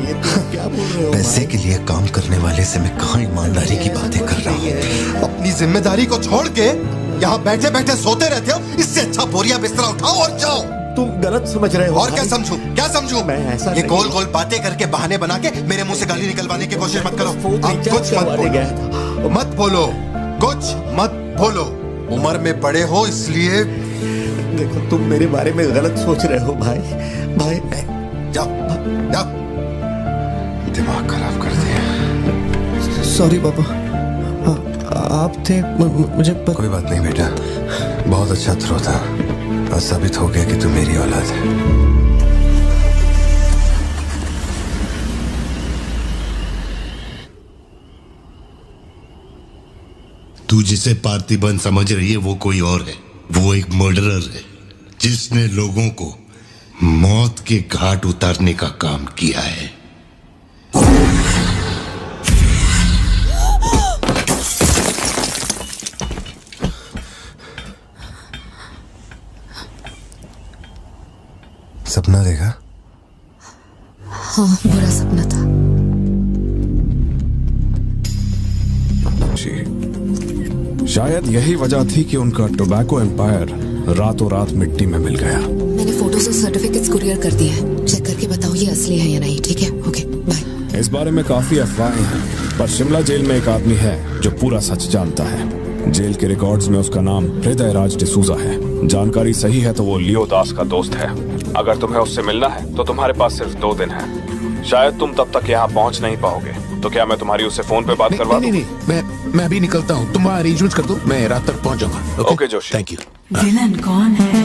ये तो क्या बोल रहे हो? पैसे के लिए काम करने वाले से मैं कहाँ ईमानदारी की बातें कर रहा हूँ? अपनी जिम्मेदारी को छोड़ के यहाँ बैठे बैठे सोते रहते हो। इससे अच्छा बोरिया बिस्तरा उठाओ और जाओ। तुम गलत समझ रहे हो। और क्या समझू? क्या समझू? मैं ऐसा ये गोल गोल बातें करके बहाने बना के मेरे मुंह से गाली निकलवाने की कोशिश मत करो। आप कुछ मत बोलो, मत बोलो, कुछ मत बोलो। उम्र में बड़े हो इसलिए। देखो तुम मेरे बारे में गलत सोच रहे हो भाई। जाओ जाओ, दिमाग खराब कर दिया। सॉरी पापा, आप थे मुझे कोई बात नहीं बेटा, बहुत अच्छा थ्रो था। आज साबित हो गया कि तू मेरी औलाद है। तू जिसे पार्थिबन समझ रही है वो कोई और है। वो एक मर्डरर है जिसने लोगों को मौत के घाट उतारने का काम किया है। सपना देखा? हाँ, बुरा सपना था। शायद यही वजह थी कि उनका टोबैको एम्पायर रातों रात मिट्टी में मिल गया। मैंने फोटोज और सर्टिफिकेट्स कुरियर कर दिए हैं। चेक करके बताओ ये असली है या नहीं। ठीक है, ओके बाय। इस बारे में काफी अफवाहें हैं, पर शिमला जेल में एक आदमी है जो पूरा सच जानता है। जेल के रिकॉर्ड्स में उसका नाम हृदय राज डिसूजा है। जानकारी सही है तो वो लियो दास का दोस्त है। अगर तुम्हें उससे मिलना है तो तुम्हारे पास सिर्फ 2 दिन है। शायद तुम तब तक यहाँ पहुँच नहीं पाओगे, तो क्या मैं तुम्हारी उससे फोन पे बात करवा दूं? नहीं, मैं अभी निकलता हूँ। तुम वहाँ अरेंजमेंट कर दो, मैं रात तक पहुँच जाऊंगा। Okay Joshi, thank you. Villain कौन है?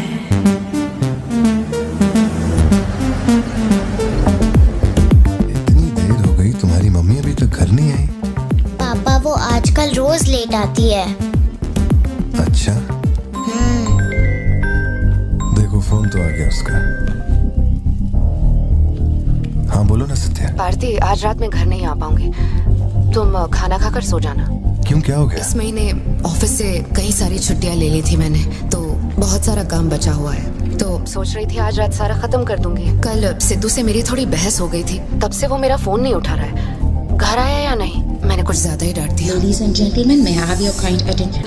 इतनी देर हो गई, तुम्हारी मम्मी अभी तक घर नहीं आई? पापा वो आजकल रोज लेट आती है। अच्छा, देखो फोन तो आ गया उसका। हाँ बोलो ना सत्या। पार्थी, आज रात में घर नहीं आ पाऊंगी। तुम खाना खाकर सो जाना। क्यों, क्या हो गया? इस महीने ऑफिस से कई सारी छुट्टियां ले ली थी मैंने, तो बहुत सारा काम बचा हुआ है। तो सोच रही थी आज रात सारा खत्म कर दूंगी। कल सिद्धू से मेरी थोड़ी बहस हो गई थी, तब से वो मेरा फोन नहीं उठा रहा है। घर आया या नहीं? मैंने कुछ ज्यादा ही डांट दिया। Ladies and gentlemen, may I have your kind attention?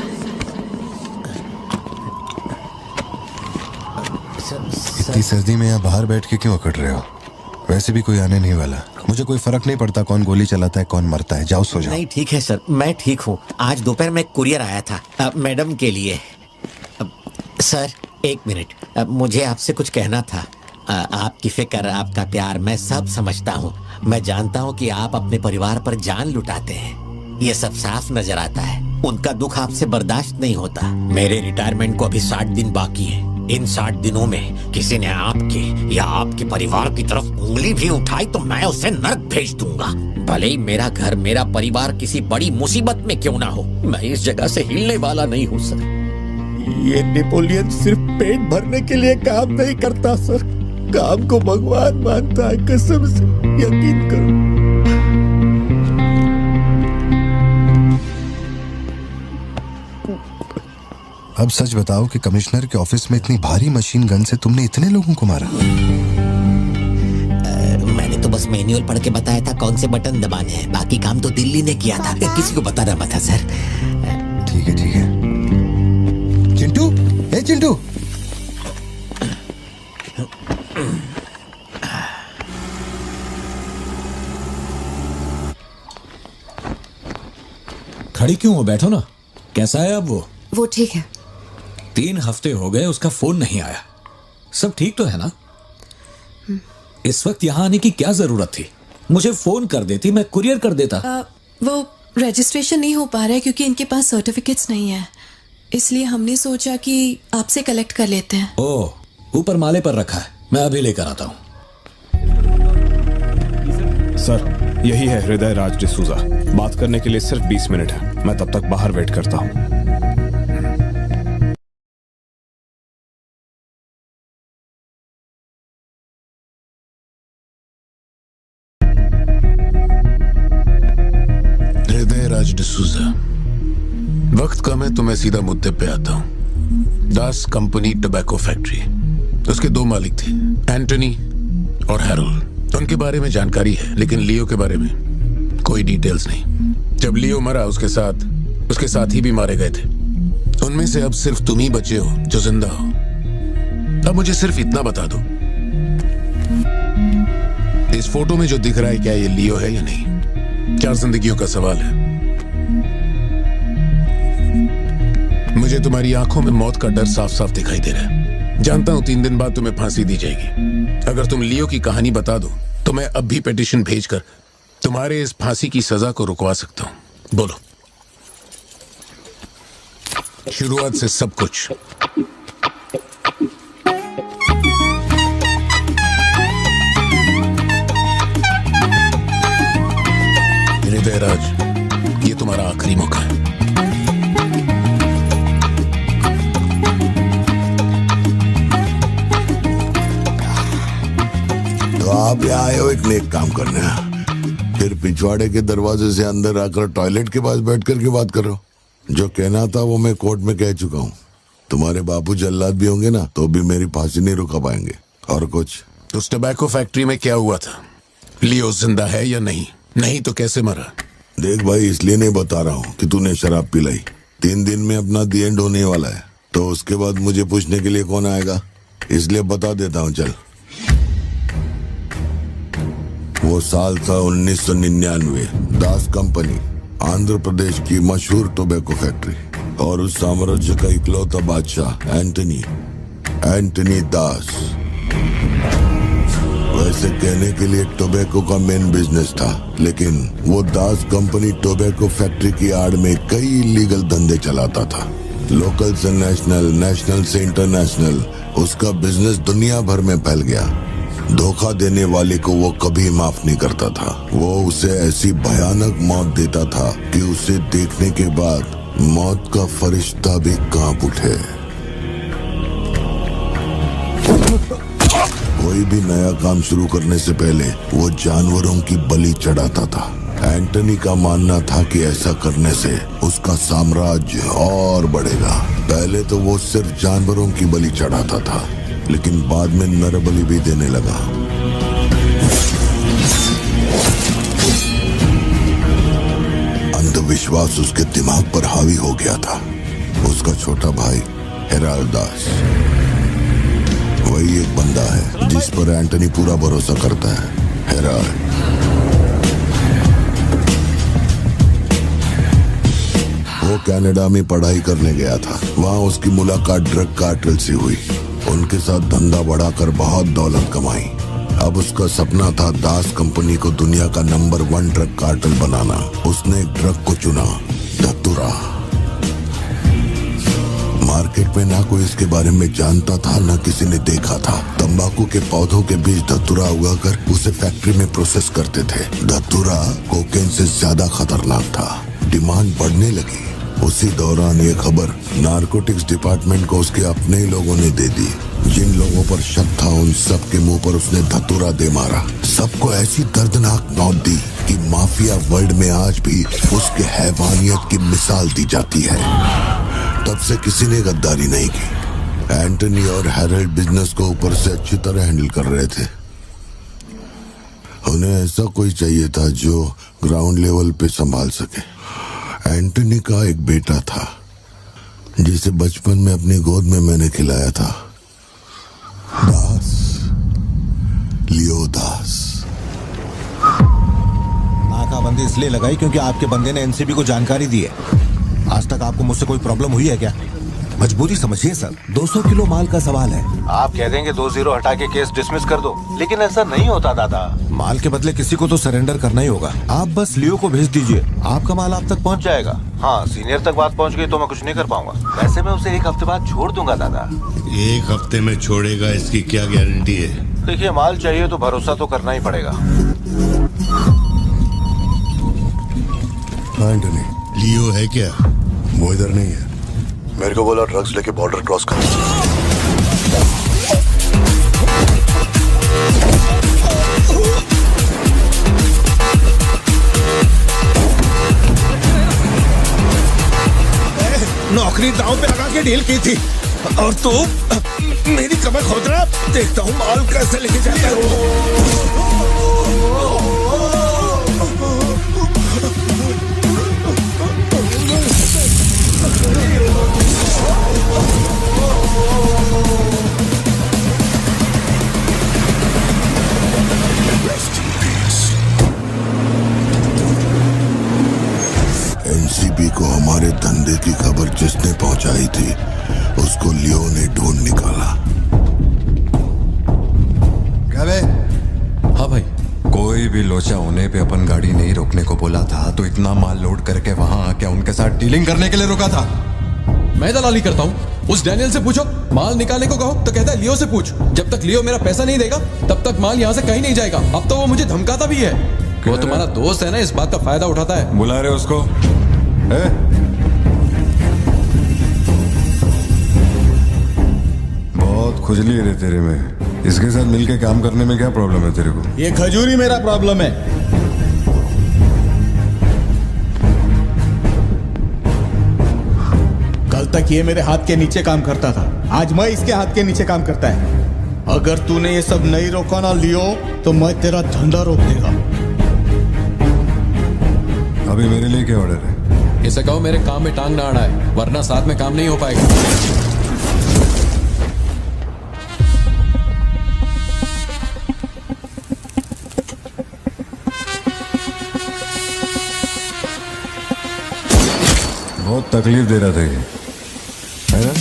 इतनी सर्दी में यहाँ बाहर बैठ के क्यों अकड़ रहे हो? वैसे भी कोई आने नहीं वाला। मुझे कोई फर्क नहीं पड़ता कौन गोली चलाता है कौन मरता है। जाओ सो जाओ। नहीं ठीक है सर, मैं ठीक हूँ। आज दोपहर में कुरियर आया था मैडम के लिए। सर 1 मिनट, मुझे आपसे कुछ कहना था। आपकी फिक्र, आपका प्यार मैं सब समझता हूँ। मैं जानता हूँ कि आप अपने परिवार पर जान लुटाते हैं, ये सब साफ नजर आता है। उनका दुख आपसे बर्दाश्त नहीं होता। मेरे रिटायरमेंट को अभी 60 दिन बाकी है। इन 60 दिनों में किसी ने आपके या आपके परिवार की तरफ उंगली भी उठाई तो मैं उसे नर्क भेज दूंगा। भले ही मेरा घर, मेरा परिवार किसी बड़ी मुसीबत में क्यों ना हो, मैं इस जगह से हिलने वाला नहीं हूँ सर। ये नेपोलियन सिर्फ पेट भरने के लिए काम नहीं करता सर, काम को भगवान मानता है। कसम से यकीन करो। अब सच बताओ कि कमिश्नर के ऑफिस में इतनी भारी मशीन गन से तुमने इतने लोगों को मारा? मैंने तो बस मैन्युअल पढ़ के बताया था कौन से बटन दबाने हैं, बाकी काम तो दिल्ली ने किया था। किसी को बताना मत था सर। ठीक है ठीक है। चिंटू, हे चिंटू। खड़ी क्यों हो, बैठो ना। कैसा है अब वो ठीक है। 3 हफ्ते हो गए, उसका फोन नहीं आया। सब ठीक तो है ना? इस वक्त यहाँ आने की क्या जरूरत थी? मुझे फोन कर देती, मैं कुरियर कर देता। वो रजिस्ट्रेशन नहीं हो पा रहा है क्योंकि इनके पास सर्टिफिकेट्स नहीं है, इसलिए हमने सोचा कि आपसे कलेक्ट कर लेते हैं। ओह, ऊपर माले पर रखा है, मैं अभी लेकर आता हूँ। सर, यही है हृदय राज डिसूजा। बात करने के लिए सिर्फ 20 मिनट है, मैं तब तक बाहर वेट करता हूँ। हृदय राज डिसूजा, वक्त कम है तो मैं सीधा मुद्दे पे आता हूँ। दास कंपनी टोबैको फैक्ट्री, उसके 2 मालिक थे, एंटनी और हैरोल्ड। उनके बारे में जानकारी है, लेकिन लियो के बारे में कोई डिटेल्स नहीं। जब लियो मरा, उसके साथी भी मारे गए थे। उनमें से अब सिर्फ तुम ही बचे हो जो जिंदा हो। अब मुझे सिर्फ इतना बता दो, इस फोटो में जो दिख रहा है, क्या ये लियो है या नहीं? 4 जिंदगियों का सवाल है। मुझे तुम्हारी आंखों में मौत का डर साफ साफ दिखाई दे रहा है। जानता हूं 3 दिन बाद तुम्हें फांसी दी जाएगी। अगर तुम लियो की कहानी बता दो तो मैं अब भी पिटीशन भेजकर तुम्हारे इस फांसी की सजा को रुकवा सकता हूं। बोलो। शुरुआत से सब कुछ। हृदय राज, ये तुम्हारा आखिरी मौका है। तो आप यहाँ आए हो एक नेक काम करने, फिर पिछवाड़े के दरवाजे से अंदर आकर टॉयलेट के पास बैठ कर के बात करो। जो कहना था वो मैं कोर्ट में कह चुका हूँ। तुम्हारे बापू जल्लाद भी होंगे ना तो भी मेरी फांसी नहीं रुका पाएंगे। और कुछ? उस टोबैको फैक्ट्री में क्या हुआ था? लियो जिंदा है या नहीं? नहीं तो कैसे मरा? देख भाई, इसलिए नहीं बता रहा हूँ कि तूने शराब पिलाई। 3 दिन में अपना दी एंड होने वाला है, तो उसके बाद मुझे पूछने के लिए कौन आएगा? इसलिए बता देता हूँ, चल। वो साल था 1999। दास कंपनी, आंध्र प्रदेश की मशहूर टोबैको फैक्ट्री, और उस साम्राज्य का इकलौता बादशाह एंटनी दास। वैसे कहने के लिए टोबैको का मेन बिजनेस था, लेकिन वो दास कंपनी टोबैको फैक्ट्री की आड़ में कई इलीगल धंधे चलाता था। लोकल से नेशनल, नेशनल से इंटरनेशनल, उसका बिजनेस दुनिया भर में फैल गया। धोखा देने वाले को वो कभी माफ नहीं करता था। वो उसे ऐसी भयानक मौत देता था कि उसे देखने के बाद मौत का फरिश्ता भी कांप उठे। कोई भी नया काम शुरू करने से पहले वो जानवरों की बलि चढ़ाता था। एंटनी का मानना था कि ऐसा करने से उसका साम्राज्य और बढ़ेगा। पहले तो वो सिर्फ जानवरों की बलि चढ़ाता था, लेकिन बाद में नर बलि भी देने लगा। अंधविश्वास उसके दिमाग पर हावी हो गया था। उसका छोटा भाई हेराल्ड दास, वही एक बंदा है जिस पर एंटनी पूरा भरोसा करता है। हेराल्ड वो कनाडा में पढ़ाई करने गया था। वहाँ उसकी मुलाकात ड्रग कार्टेल से हुई। उनके साथ धंधा बढ़ाकर बहुत दौलत कमाई। अब उसका सपना था दास कंपनी को दुनिया का नंबर 1 ड्रग कार्टेल बनाना। उसने एक ड्रग को चुना, धतूरा। मार्केट में ना कोई इसके बारे में जानता था, ना किसी ने देखा था। तंबाकू के पौधों के बीच धतूरा उगाकर उसे फैक्ट्री में प्रोसेस करते थे। धतूरा कोकेन से ज्यादा खतरनाक था। डिमांड बढ़ने लगी। उसी दौरान ये खबर नारकोटिक्स डिपार्टमेंट को उसके अपने ही लोगों ने दे दी। जिन लोगों पर शक था उन सब के मुंह पर उसने धतूरा दे मारा। सबको ऐसी दर्दनाक मौत दी कि माफिया वर्ल्ड में आज भी उसके हैवानियत की मिसाल दी जाती है। तब से किसी ने गद्दारी नहीं की। एंटनी और हैरोल्ड बिजनेस को ऊपर से अच्छी तरह हैंडल कर रहे थे। उन्हें ऐसा कोई चाहिए था जो ग्राउंड लेवल पे संभाल सके। एंटनी का एक बेटा था जिसे बचपन में अपनी गोद में मैंने खिलाया था, दास, लियो दास। नाकाबंदी इसलिए लगाई क्योंकि आपके बंदे ने एनसीबी को जानकारी दी है। आज तक आपको मुझसे कोई प्रॉब्लम हुई है क्या? मजबूरी समझिए सर, 200 किलो माल का सवाल है। आप कह देंगे 2-0 हटा के केस डिसमिस कर दो, लेकिन ऐसा नहीं होता दादा। माल के बदले किसी को तो सरेंडर करना ही होगा। आप बस लियो को भेज दीजिए, आपका माल आप तक पहुंच जाएगा। हाँ, सीनियर तक बात पहुंच गई तो मैं कुछ नहीं कर पाऊंगा। वैसे मैं उसे 1 हफ्ते बाद छोड़ दूंगा दादा। 1 हफ्ते में छोड़ेगा, इसकी क्या गारंटी है? देखिए, माल चाहिए तो भरोसा तो करना ही पड़ेगा। एंटनी, लियो है क्या? वो इधर नहीं है। मेरे को बोला ड्रग्स लेके बॉर्डर क्रॉस कर। नौकरी दांव पे लगा के डील की थी और तू मेरी कमर खोद रहा। देखता हूँ माल कैसे लेके जाता है। एनसीबी को हमारे धंधे की खबर जिसने पहुंचाई थी उसको लियो ने ढूंढ निकाला। क्या बे? हाँ भाई। कोई भी लोचा होने पे अपन गाड़ी नहीं रोकने को बोला था, तो इतना माल लोड करके वहां आके उनके साथ डीलिंग करने के लिए रुका था। मैं दलाली करता हूँ? उस डैनियल से पूछो। माल निकालने को कहो तो कहता है लियो से पूछ। जब तक लियो मेरा पैसा नहीं देगा तब तक माल यहाँ से कहीं नहीं जाएगा। अब तो वो मुझे धमकाता भी है। वो तुम्हारा दोस्त है ना, इस बात का फायदा उठाता है। बुला रहे उसको? बहुत खुजली है रे तेरे में। इसके साथ मिलके काम करने में क्या प्रॉब्लम है तेरे को? ये खजूरी मेरा प्रॉब्लम है। कल तक ये मेरे हाथ के नीचे काम करता था, आज मैं इसके हाथ के नीचे काम करता है। अगर तूने ये सब नहीं रोका ना लियो तो मैं तेरा धंधा रोक देगा। अभी मेरे लिए क्या ऑर्डर है? इसे कहो मेरे काम में टांग ना अड़ाए, वरना साथ में काम नहीं हो पाएगा। बहुत तकलीफ दे रहा था ये, है ना?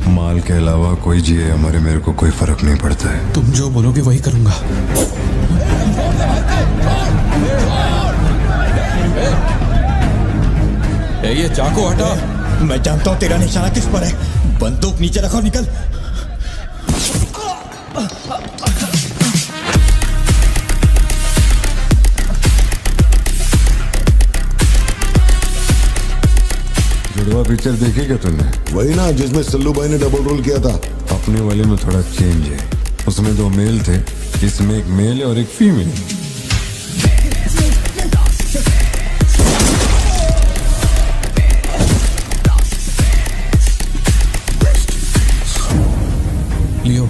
माल के अलावा कोई जिए हमारे, मेरे को कोई फर्क नहीं पड़ता है। तुम जो बोलोगे वही करूंगा। ये चाकू हटा। मैं जानता हूं तेरा निशाना किस पर है। बंदूक नीचे रखो, निकल। जुड़वा पिक्चर देखी क्या तुमने? वही ना जिसमें सल्लू भाई ने डबल रोल किया था। अपने वाले में थोड़ा चेंज है। उसमें 2 मेल थे, इसमें एक मेल है और एक फीमेल। लियो,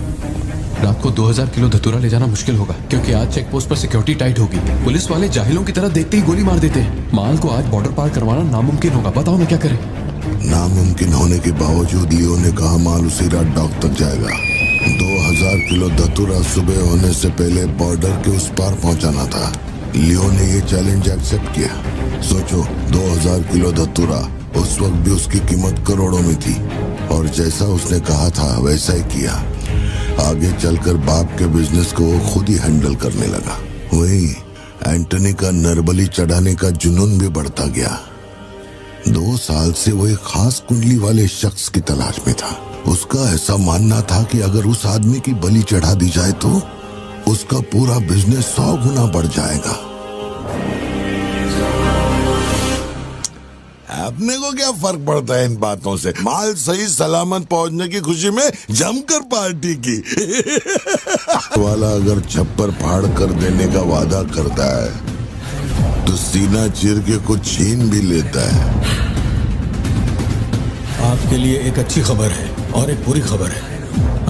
रात को 2000 किलो धतूरा ले जाना मुश्किल होगा, क्योंकि आज चेक पोस्ट पर सिक्योरिटी टाइट होगी। पुलिस वाले जाहिलों की तरह देखते ही गोली मार देते हैं। माल को आज बॉर्डर पार करवाना नामुमकिन होगा। बताओ मैं क्या करें? नामुमकिन होने के बावजूद लियो ने कहा माल उसी रात डॉक तक जाएगा। 2000 किलो धतूरा सुबह होने से पहले बॉर्डर के उस पार पहुंचाना था। लियो ने ये चैलेंज एक्सेप्ट किया। सोचो, 2000 किलो धतूरा, उस वक्त भी उसकी कीमत करोड़ों में थी, और जैसा उसने कहा था वैसा ही किया। आगे चलकर बाप के बिजनेस को वो खुद ही हैंडल करने लगा। वही एंटनी का नरबली चढ़ाने का जुनून भी बढ़ता गया। 2 साल से वो एक खास कुंडली वाले शख्स की तलाश में था। उसका ऐसा मानना था कि अगर उस आदमी की बलि चढ़ा दी जाए तो उसका पूरा बिजनेस 100 गुना बढ़ जाएगा। अपने को क्या फर्क पड़ता है इन बातों से? माल सही सलामत पहुंचने की खुशी में जमकर पार्टी की। वाला अगर छप्पर फाड़ कर देने का वादा करता है तो सीना चीर के कुछ छीन भी लेता है। आपके लिए एक अच्छी खबर है और एक बुरी खबर है।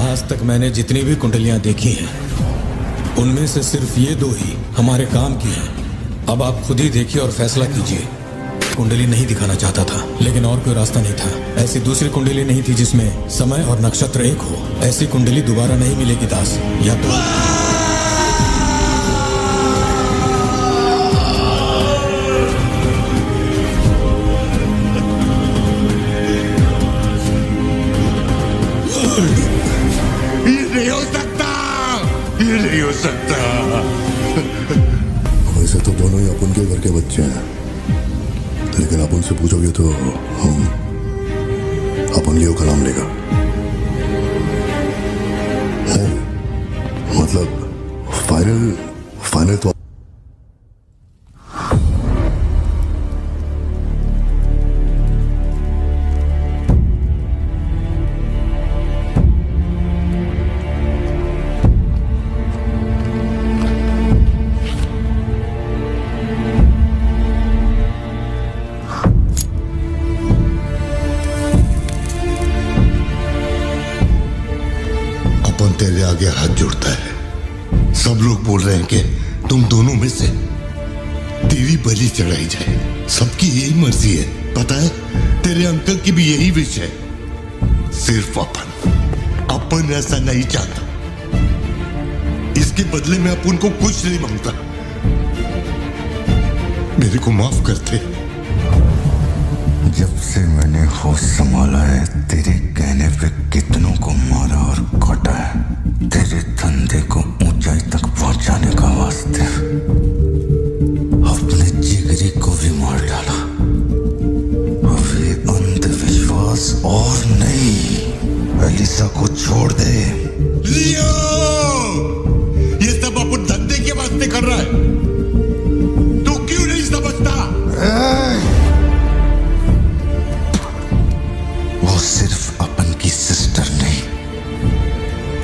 आज तक मैंने जितनी भी कुंडलियां देखी हैं उनमें से सिर्फ ये 2 ही हमारे काम की हैं। अब आप खुद ही देखिए और फैसला कीजिए। कुंडली नहीं दिखाना चाहता था, लेकिन और कोई रास्ता नहीं था। ऐसी दूसरी कुंडली नहीं थी जिसमें समय और नक्षत्र एक हो। ऐसी कुंडली दोबारा नहीं मिलेगी दास। या तो नहीं हो सकता, ये नहीं हो सकता। वैसे तो दोनों ही अपन के घर के बच्चे हैं, लेकिन आप उनसे पूछोगे तो अपन लियो का नाम लेगा। नहीं, मतलब फाइनल तो तेरे आगे हाथ जोड़ता है। सब लोग बोल रहे हैं कि तुम दोनों में से तेरी बलि चढ़ाई जाए। सबकी यही मर्जी है, पता है? तेरे अंकल की भी यही विश है। सिर्फ अपन ऐसा नहीं चाहता। इसके बदले में अपन को कुछ नहीं मांगता। मेरे को माफ करते। जब से मैंने होश संभाला है, तेरे कहने पे कितनों को मारा और काटा है। तेरे धंधे को ऊंचाई तक पहुंचाने का वास्ते अपने जिगरी को भी मार डाला। अब ये अंधविश्वास और नहीं। एलिसा को छोड़ दे। लियो, ये सब अपन धंधे के वास्ते कर रहा है। तू क्यों नहीं समझता? वो सिर्फ अपन की सिस्टर नहीं,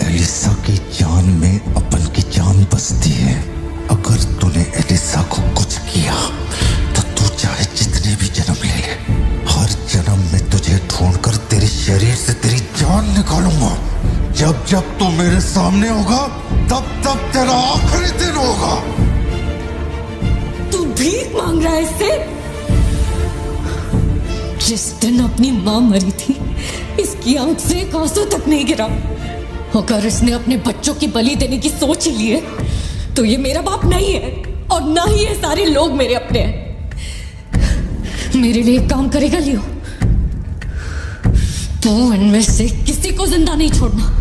एलिसा की जान में अपन की जान बसती है। अगर तूने एलिसा को कुछ किया तो तू चाहे जितने भी जन्म ले ले, हर जन्म में तुझे ढूंढकर तेरे शरीर से तेरी जान निकालूंगा। जब जब तू मेरे सामने होगा, तब तब तेरा आखिरी दिन होगा। तू भीख मांग रहा है इससे? जिस दिन अपनी मां मरी थी, इसकी आंख से एक आंसू तक नहीं गिरा। अगर इसने अपने बच्चों की बलि देने की सोच ही ली है, तो ये मेरा बाप नहीं है और ना ही ये सारे लोग मेरे अपने हैं। मेरे लिए एक काम करेगा लियो, तो इनमें से किसी को जिंदा नहीं छोड़ना।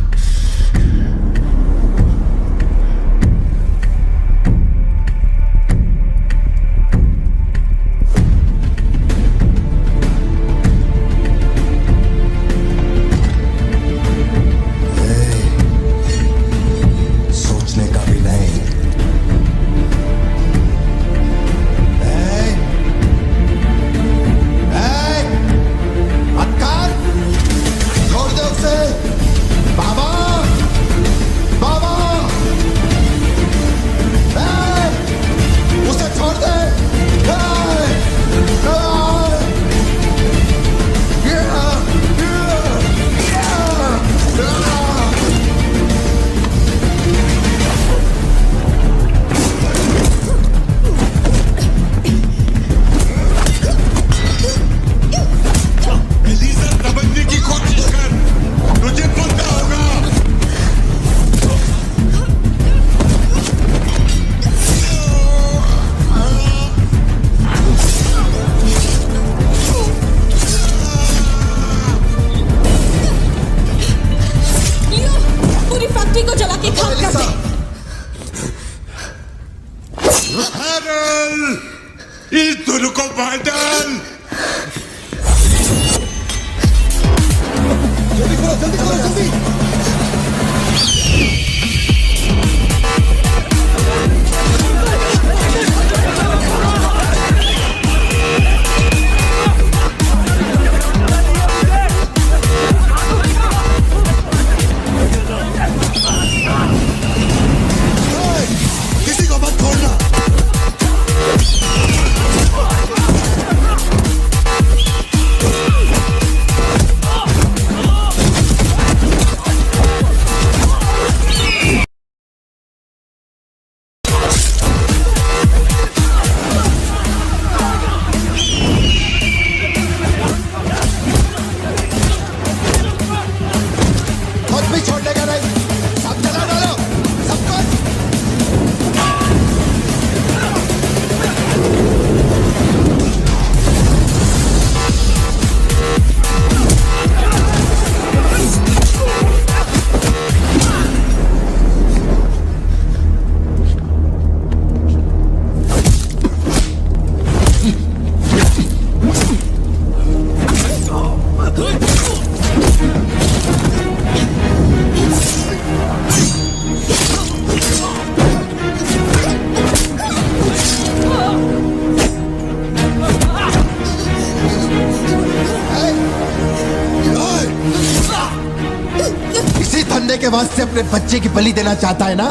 आवाज से अपने बच्चे की बलि देना चाहता है ना?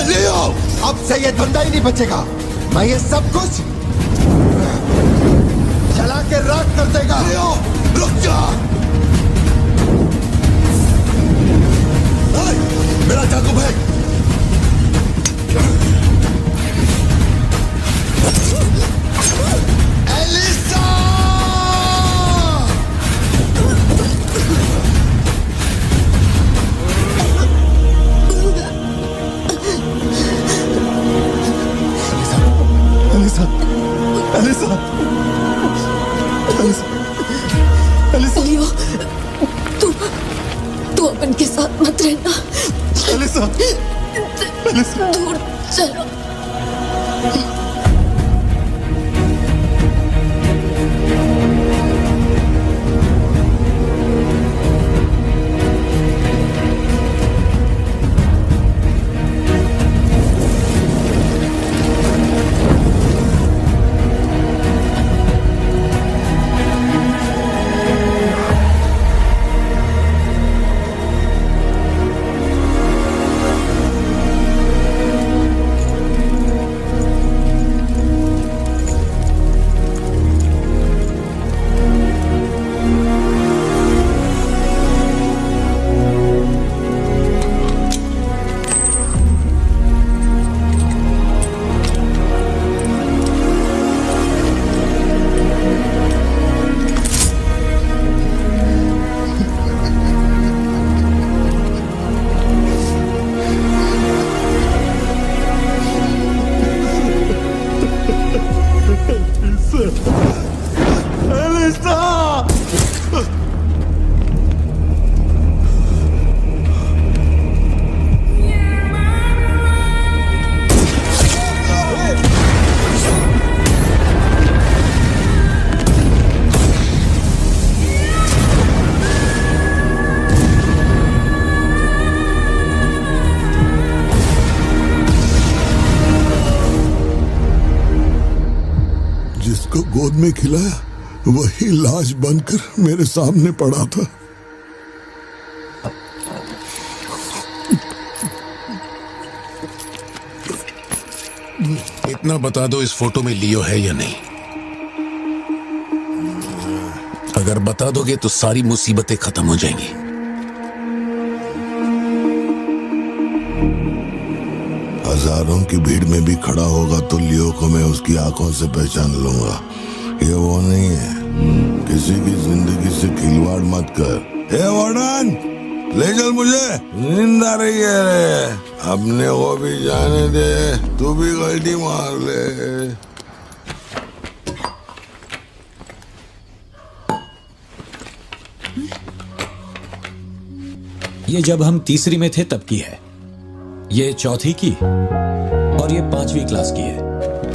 लियो, अब से ये धंधा ही नहीं बचेगा। मैं ये सब कुछ जला के राख कर देगा। लियो, रुक जा। मेरा चाकू फेंक। लियो, तू अपन के साथ मत रहना। दूर चलो। गोद में खिलाया वही लाश बनकर मेरे सामने पड़ा था। इतना बता दो, इस फोटो में लियो है या नहीं? अगर बता दोगे तो सारी मुसीबतें खत्म हो जाएंगी। हजारों की भीड़ में भी खड़ा होगा तो लियो को मैं उसकी आंखों से पहचान लूंगा। ये वो नहीं है। किसी की जिंदगी से खिलवाड़ मत कर। हे वार्डन, ले चल मुझे, नींद आ रही है रे। अपने को भी जाने दे, तू भी गलती मार ले। ये जब हम तीसरी में थे तब की है, ये चौथी की और ये 5वीं क्लास की है।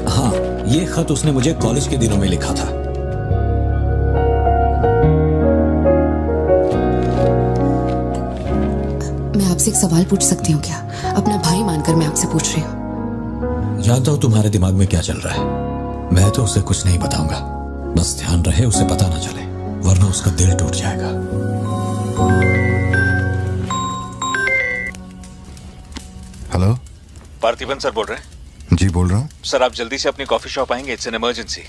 हाँ, ये खत उसने मुझे कॉलेज के दिनों में लिखा था। मैं आपसे एक सवाल पूछ सकती हूँ क्या? अपना भाई मानकर मैं आपसे पूछ रही हूँ। जानता हूं तुम्हारे दिमाग में क्या चल रहा है। मैं तो उसे कुछ नहीं बताऊंगा, बस ध्यान रहे उसे पता ना चले, वरना उसका दिल टूट जाएगा। हेलो, पार्थिवन सर बोल रहे हैं? जी बोल रहा हूँ। सर आप जल्दी से अपनी कॉफी शॉप आएंगे, इट्स एन इमरजेंसी।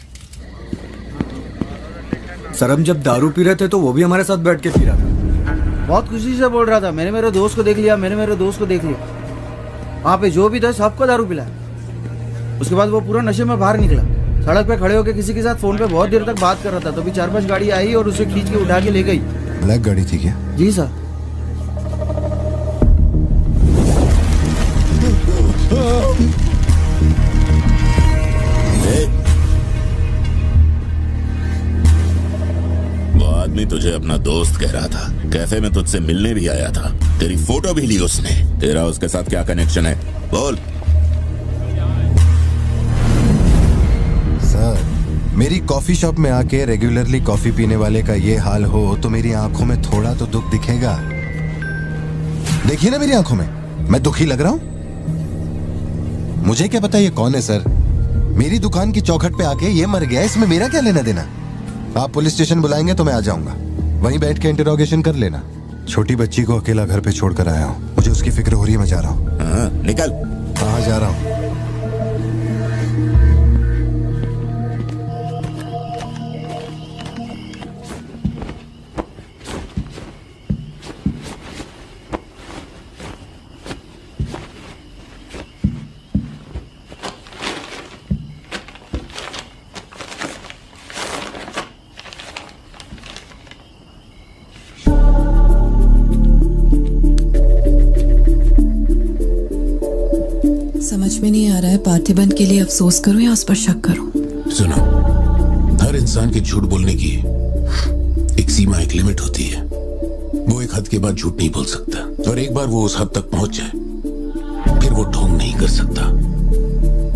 सर हम जब दारू पी रहे थे तो वो भी हमारे साथ बैठ के पी रहा था। बहुत खुशी से बोल रहा था, मैंने मेरे दोस्त को देख लिया, मैंने मेरे दोस्त को देख लिया। वहाँ पे जो भी था सबको दारू पिलाया। उसके बाद वो पूरा नशे में बाहर निकला, सड़क पे खड़े होकर किसी के साथ फोन पे बहुत देर तक बात कर रहा था। तो भी 4-5 गाड़ी आई और उसे खींच के उठा के ले गई। ब्लैक गाड़ी थी क्या? जी सर। वो आदमी तुझे अपना दोस्त कह रहा था, कैफे में तुझसे मिलने भी आया था, तेरी फोटो भी ली उसने। तेरा उसके साथ क्या कनेक्शन है, बोल। सर, मेरी कॉफी शॉप में आके रेगुलरली कॉफी पीने वाले का ये हाल हो तो मेरी आंखों में थोड़ा तो दुख दिखेगा। देखिए ना मेरी आंखों में, मैं दुखी लग रहा हूं? मुझे क्या पता ये कौन है सर। मेरी दुकान की चौखट पे आके ये मर गया, इसमें मेरा क्या लेना देना। आप पुलिस स्टेशन बुलाएंगे तो मैं आ जाऊंगा, वहीं बैठ के इंटरोगेशन कर लेना। छोटी बच्ची को अकेला घर पे छोड़कर आया हूँ। मुझे उसकी फिक्र हो रही है, मैं जा रहा हूँ। हाँ, निकल। कहाँ जा रहा हूँ? समझ में नहीं आ रहा है पार्थिबन के लिए अफसोस करूं या उस पर शक करूं। सुनो, हर इंसान के झूठ बोलने की एक सीमा, एक लिमिट होती है। वो एक हद के बाद झूठ नहीं बोल सकता, और एक बार वो उस हद तक पहुंच जाए फिर वो ढोंग नहीं कर सकता,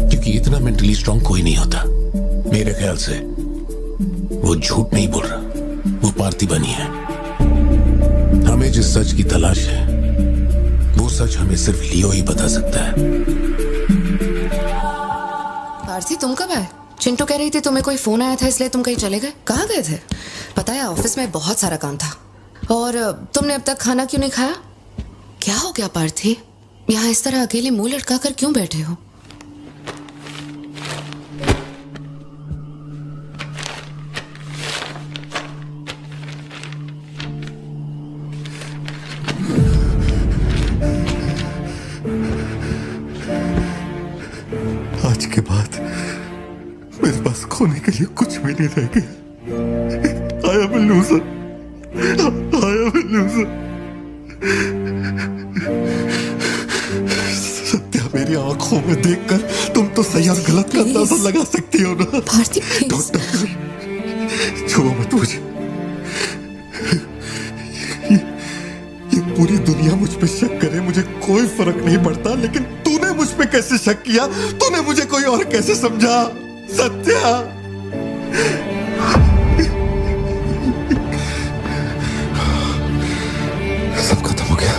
क्योंकि इतना मेंटली स्ट्रांग कोई नहीं होता। मेरे ख्याल से वो झूठ नहीं बोल रहा, वो पार्थिबन ही है। हमें जिस सच की तलाश है वो सच हमें सिर्फ लियो ही बता सकता है। पार्थी, तुम कब आए? चिंटू कह रही थी तुम्हें कोई फोन आया था इसलिए तुम कहीं चले गए। कहाँ गए थे? पता है ऑफिस में बहुत सारा काम था। और तुमने अब तक खाना क्यों नहीं खाया? क्या हो गया पार्थी? यहाँ इस तरह अकेले मुंह लटका कर क्यों बैठे हो? आज के बाद मेरे पास खोने के लिए कुछ भी नहीं रह गया। I am a loser. I am a loser. Satya, मेरी आंखों में देखकर तुम तो सही और गलत का अंदाजा लगा सकती हो ना। भारती, छुओ मत मुझे। ये पूरी दुनिया मुझ पे शक करे, मुझे कोई फर्क नहीं पड़ता, लेकिन तूने मुझ पे कैसे शक किया? तूने मुझे कोई और कैसे समझा? सत्या, सब खत्म हो गया।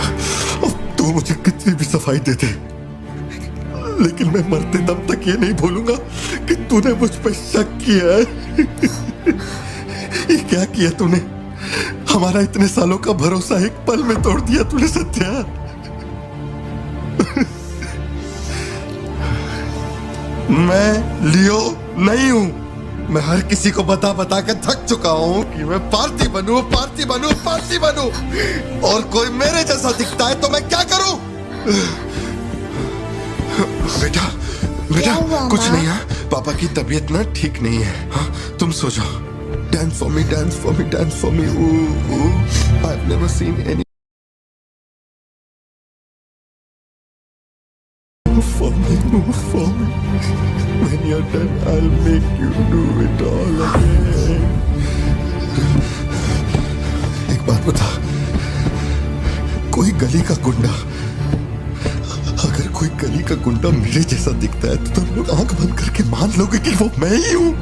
अब तू मुझे कितनी भी सफाई दे दे, लेकिन मैं मरते दम तक ये नहीं भूलूंगा कि तूने मुझ पे शक किया है। ये क्या किया तूने? हमारा इतने सालों का भरोसा एक पल में तोड़ दिया तूने सत्या। मैं लियो नहीं हूं। मैं हर किसी को बता बता के थक चुका हूं कि मैं पार्थी बनूं, पार्थी बनूं, पार्थी बनूं, और कोई मेरे जैसा दिखता है तो मैं क्या करूं? बेटा, बेटा, कुछ नहीं है। पापा की तबीयत ना ठीक नहीं है। हाँ, तुम सो जाओ। Dance for me, dance for me, dance for me. Ooh, ooh. I've never seen any. Move for me, move for me. When you're done, I'll make you do it all again. एक बात बता, कोई गली का गुंडा, अगर कोई गली का गुंडा मेरे जैसा दिखता है तो तुम लोग आंख बंद करके मान लोगे कि वो मैं ही हूं।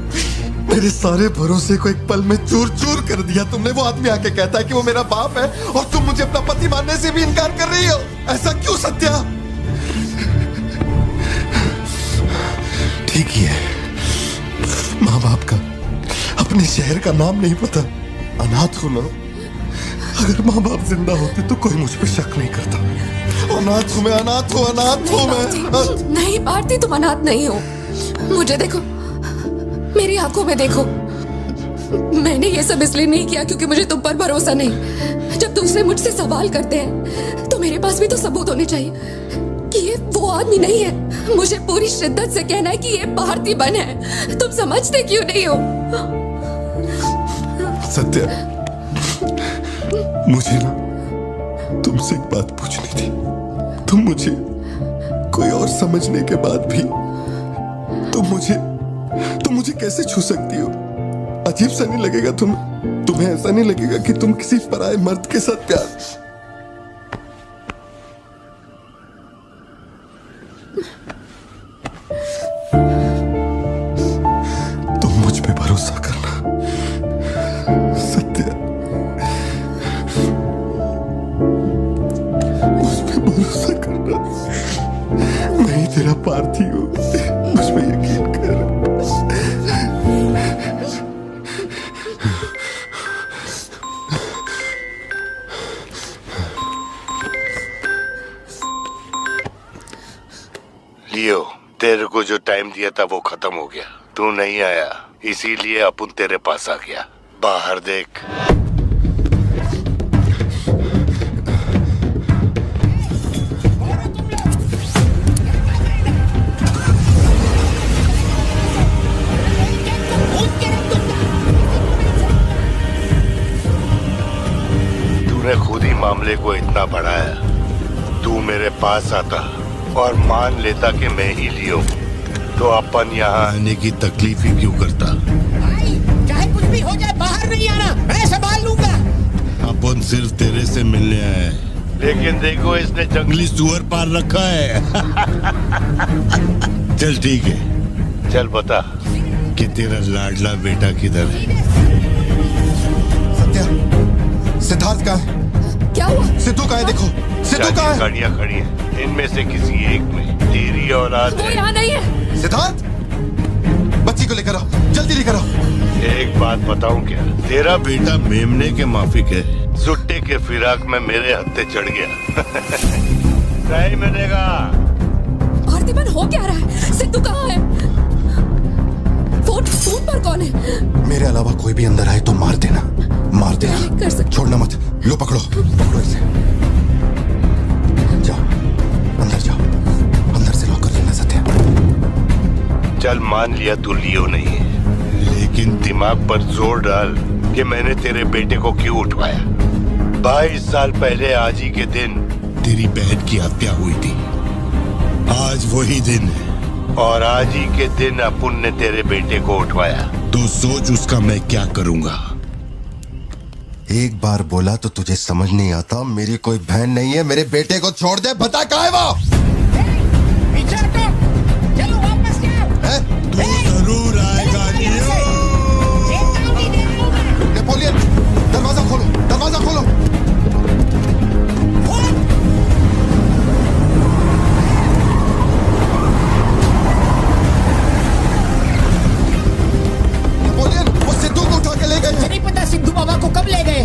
मेरे सारे भरोसे को एक पल में चूर चूर कर दिया तुमने। वो आदमी आके कहता है कि वो मेरा बाप है और तुम मुझे अपना पति मानने से भी इनकार कर रही हो। ऐसा क्यों सत्या? ठीक ही है, माँ बाप का, अपने शहर का नाम नहीं पता, अनाथ हो ना। अगर माँ बाप जिंदा होते तो कोई मुझ पे शक नहीं करता। अनाथ हूं मैं, अनाथ हूं, अनाथ हूं मैं। नहीं पार्थी, तुम अनाथ नहीं हो। मुझे देखो, मेरी आंखों में देखो। मैंने ये सब इसलिए नहीं किया क्योंकि मुझे तुम पर भरोसा नहीं। जब दूसरे मुझसे सवाल करते हैं तो मेरे पास भी तो सबूत होने चाहिए कि ये वो आदमी नहीं है। मुझे पूरी शिद्दत से कहना है कि ये पार्थिबन है। तुम समझते क्यों नहीं हो? सत्या, मुझे ना तुमसे एक बात पूछनी थी। तुम मुझे कोई और समझने के बाद भी तुम मुझे कैसे छू सकती हो? अजीब सा नहीं लगेगा तुम्हें ऐसा नहीं लगेगा कि तुम किसी पराये मर्द के साथ प्यार? तुम मुझ पे भरोसा करना सत्या, मुझ पे भरोसा करना। मैं ही तेरा पार्थी हूँ, मुझ पे यकीन कर। लियो, तेरे को जो टाइम दिया था वो खत्म हो गया। तू नहीं आया, इसीलिए अपन तेरे पास आ गया। बाहर देख। तूने खुद ही मामले को इतना बढ़ाया। तू मेरे पास आता और मान लेता कि मैं ही लियो, तो अपन यहाँ आने की तकलीफ ही क्यों करता? चाहे कुछ भी हो जाए, बाहर नहीं आना, मैं संभाल लूंगा। अपन सिर्फ तेरे से मिलने आए, लेकिन देखो इसने जंगली सुअर पाल रखा है। चल ठीक है, चल बता कि तेरा लाडला बेटा किधर है? सत्या, सिद्धार्थ का है? क्या हुआ? सिद्धू का है? देखो सिद्धू का है। गाड़ियाँ खड़ी हैं, इनमें से किसी एक में तेरी औलाद वो यहाँ नहीं है। सिद्धार्थ, बच्ची को लेकर आओ, जल्दी लेकर आओ। एक बात बताऊं क्या? तेरा बेटा मेमने के माफिक है, सुट्टे के फिराक में मेरे हत्थे चढ़ गया। नहीं मिलेगा। आरतीबन हो क्या रहा है? सिद्धू कहाँ है? फोन पर कौन है? मेरे अलावा कोई भी अंदर आए तो मार देना, मार देना। कर सकते। छोड़ना मत। लो पकड़ो, पकड़ो इसे। जाओ अंदर जाओ, अंदर से लॉक कर लेना सत्या। चल मान लिया तू लियो नहीं है, लेकिन दिमाग पर जोर डाल कि मैंने तेरे बेटे को क्यों उठवाया। 22 साल पहले आज ही के दिन तेरी बहन की हत्या हुई थी। आज वही दिन है और आज ही के दिन अपुन ने तेरे बेटे को उठवाया, तो सोच उसका मैं क्या करूंगा। एक बार बोला तो तुझे समझ नहीं आता? मेरी कोई बहन नहीं है, मेरे बेटे को छोड़ दे। बता कहाँ है वो? पीछे हटो, चलो वापस जाओ। तू जरूर आएगा लियो। नेपोलियन, दरवाजा खोलो, दरवाजा खोलो। नेपोलियन, वो सिद्धू को उठा के ले गए। मुझे नहीं पता सिद्धू बाबा को कब ले गए।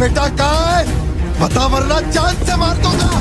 बेटा कहाँ है? बता वरना जान से मार दूंगा।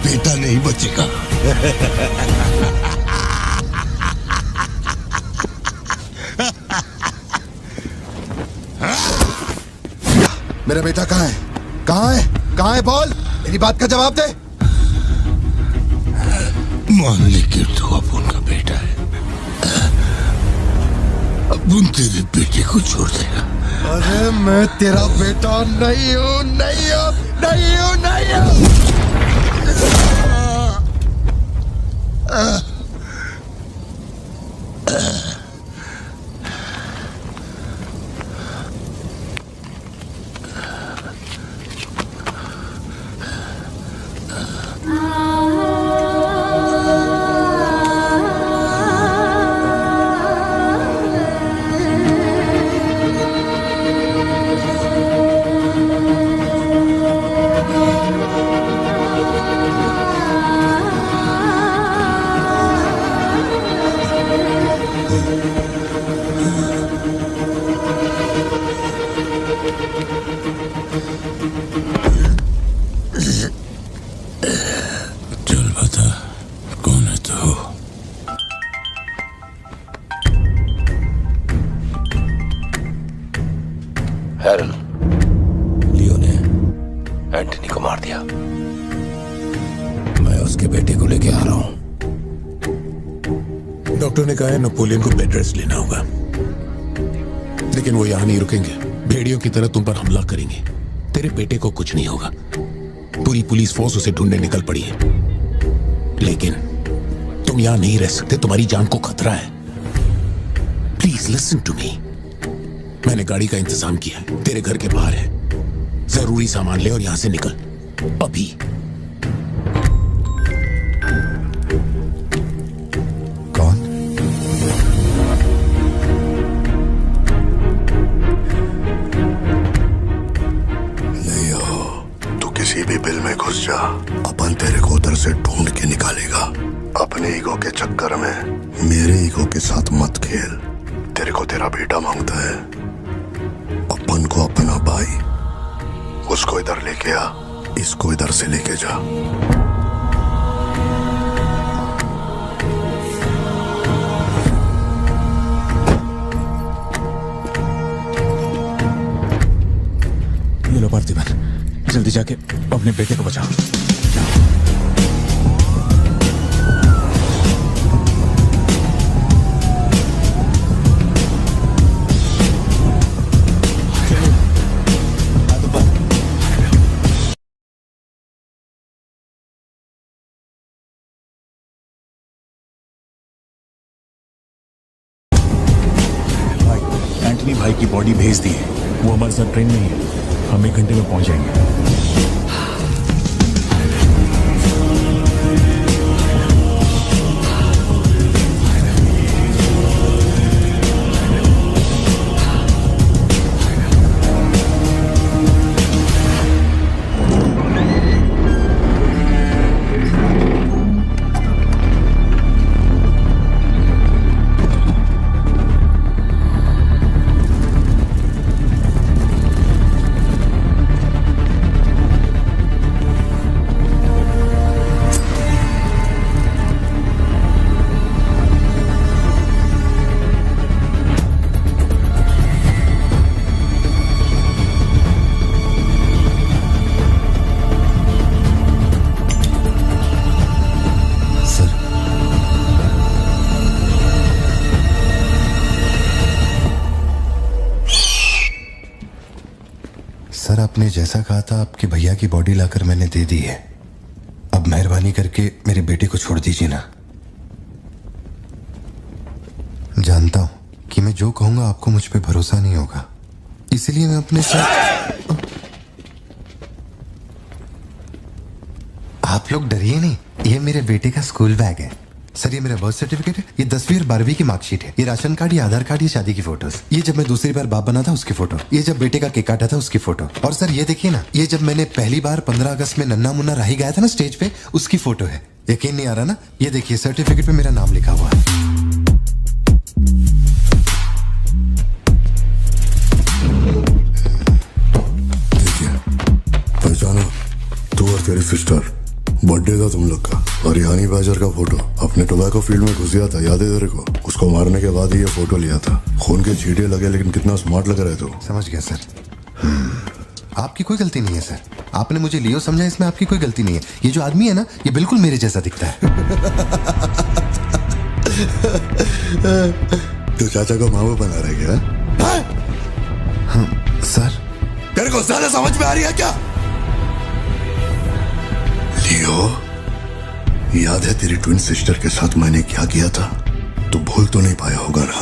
बेटा नहीं बचेगा। मेरा बेटा कहाँ है? कहाँ है? कहाँ है? बोल, मेरी बात का जवाब दे। मान ली कि तू अब उनका बेटा है, अब उन तेरे बेटे को छोड़ देगा। अरे मैं तेरा बेटा नहीं हूँ, नहीं हूँ, नहीं हूँ, नहीं हूँ। चल बता, कौन है तू? हैरल, लियो ने एंटनी को मार दिया। मैं उसके बेटे को लेके आ रहा हूं। डॉक्टर ने कहा है नेपोलियन को बेड रेस्ट लेना होगा, लेकिन वो यहां नहीं रुकेंगे। भेड़ियों की तरह तुम पर हमला करेंगे। तेरे बेटे को कुछ नहीं होगा। पूरी पुलिस फोर्स उसे ढूंढने निकल पड़ी है, लेकिन तुम यहां नहीं रह सकते। तुम्हारी जान को खतरा है। Please listen to me. मैंने गाड़ी का इंतजाम किया है, तेरे घर के बाहर है। जरूरी सामान ले और यहां से निकल अभी। कौन? किसी भी बिल में घुस जा, अपन तेरे को उधर से ढूंढ के निकालेगा। अपने ईगो के चक्कर में मेरे ईगो के साथ मत खेल। तेरे को तेरा बेटा मांगता है, अपन को अपना भाई। उसको इधर लेके आ, इसको इधर से लेके जा। ये लो पार्थिवन, जल्दी जाके अपने बेटे को बचाओ। एंटनी भाई की बॉडी भेज दी है, वो हमारे साथ ट्रेन में ही है। हम 1 घंटे में पहुंच जाएंगे। आपने जैसा कहा था आपके भैया की बॉडी लाकर मैंने दे दी है। अब मेहरबानी करके मेरे बेटे को छोड़ दीजिए ना। जानता हूं कि मैं जो कहूंगा आपको मुझ पे भरोसा नहीं होगा, इसलिए मैं अपने साथ। आप लोग डरिए नहीं, ये मेरे बेटे का स्कूल बैग है सर। ये मेरा बर्थ सर्टिफिकेट है, ये 10वीं और 12वीं की मार्कशीट है, ये राशन कार्ड, ये आधार कार्ड, ये शादी की फोटोज, ये जब मैं दूसरी बार बाप बना था उसकी फोटो, ये जब बेटे का केक काटा था उसकी फोटो, और सर ये देखिए ना, ये जब मैंने पहली बार 15 अगस्त में नन्ना मुन्ना राही गाया था ना स्टेज पे, उसकी फोटो है। यकीन नहीं आ रहा ना? ये देखिए सर्टिफिकेट पे मेरा नाम लिखा हुआ है। पहचानो, तू और तेरी सिस्टर, बर्थडे था तुम लोग का, और ये हनी बैजर का फोटो अपने टोबैको फील्ड में घुस गया था, याद है तेरे को? उसको मारने के बाद ही ये फोटो लिया था। खून के छींटे लगे लेकिन कितना स्मार्ट लग रहा है तू। समझ गया सर। आपकी कोई गलती नहीं है सर, आपने मुझे लियो समझा, इसमें आपकी कोई गलती नहीं है। ये जो आदमी है ना, ये बिल्कुल मेरे जैसा दिखता है। तू चाचा को मामू बना रहे क्या? हाँ सर। तेरे को ज्यादा समझ में आ रही है क्या? लियो, याद है तेरी ट्विन सिस्टर के साथ मैंने क्या किया था? तू भूल तो नहीं पाया होगा ना?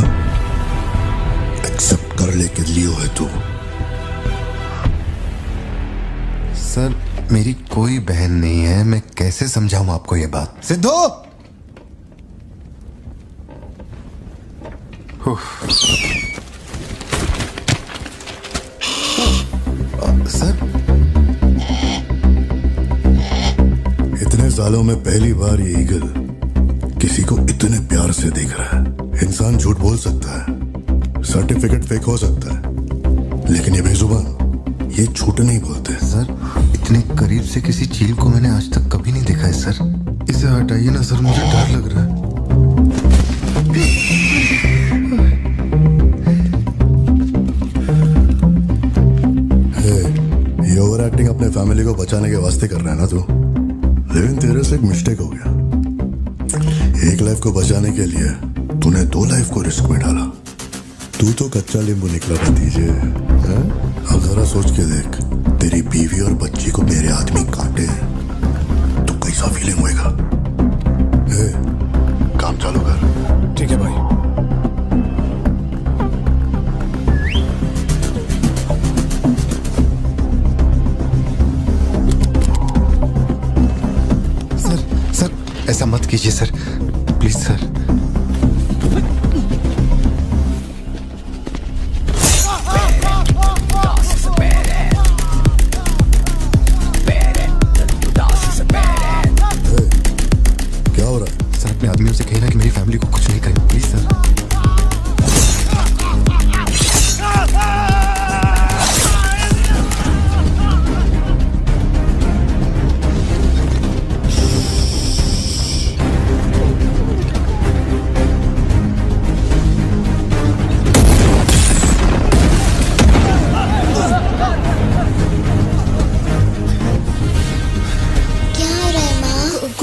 एक्सेप्ट कर ले कि लियो है तू। सर मेरी कोई बहन नहीं है, मैं कैसे समझाऊं आपको ये बात? सिद्धू! सर इतने सालों में पहली बार ये ईगल किसी को इतने प्यार से देख रहा है। इंसान झूठ बोल सकता है, सर्टिफिकेट फेक हो सकता है, लेकिन ये बेजुबान, ये झूठ नहीं बोलते। सर इतने करीब से किसी चील को मैंने आज तक कभी नहीं देखा है सर। इसे हटाइए ना सर, मुझे डर लग रहा है। ये ओवर एक्टिंग अपने फैमिली को बचाने के वास्ते कर रहा है ना तू, लेकिन तेरे से एक मिस्टेक हो गया। एक लाइफ को बचाने के लिए तूने 2 लाइफ को रिस्क में डाला। तू तो कच्चा नींबू निकला भतीजे। अब जरा सोच के देख, तेरी बीवी और बच्ची को मेरे आदमी काटे तो कैसा फीलिंग होएगा? काम चालू कर। ठीक है भाई। ऐसा मत कीजिए सर, प्लीज सर। क्या हो रहा है? सर अपने आदमियों से कहना कि मेरी फैमिली को कुछ नहीं करें, प्लीज सर।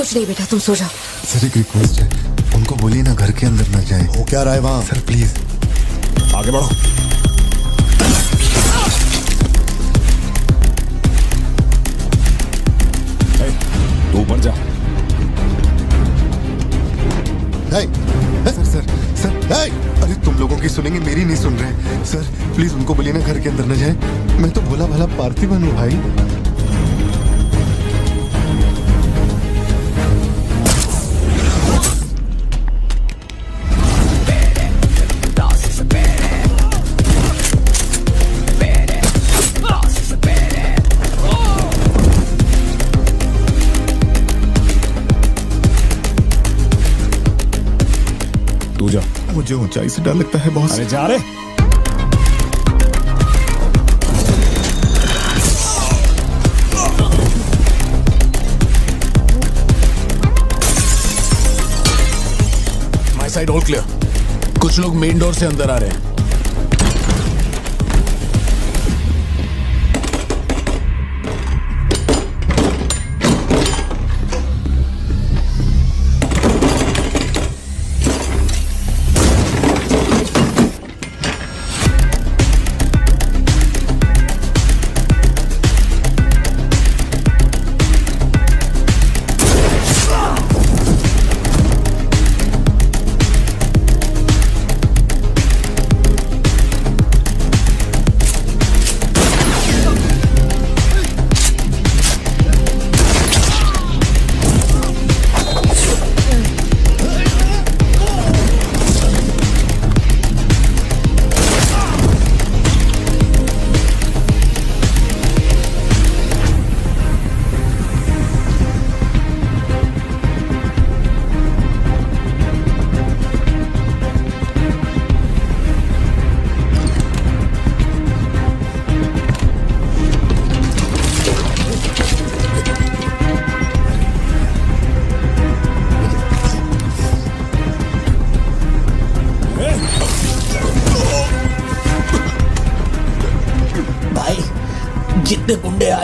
नहीं बेटा, तुम सो जाओ। सर एक रिक्वेस्ट है, उनको बोलिए ना घर के अंदर ना जाए। वो क्या रहा है वहां? सर प्लीज आगे बढ़ो। तू ऊपर जा। सर सर सर अरे तुम लोगों की सुनेंगे, मेरी नहीं सुन रहे। सर प्लीज उनको बोलिए ना घर के अंदर न जाए। मैं तो भोला भाला पार्थिवन हूँ भाई। तू जा। मुझे ऊंचाई से डर लगता है बॉस। अरे जा रे। My side all clear. कुछ लोग मेन डोर से अंदर आ रहे हैं।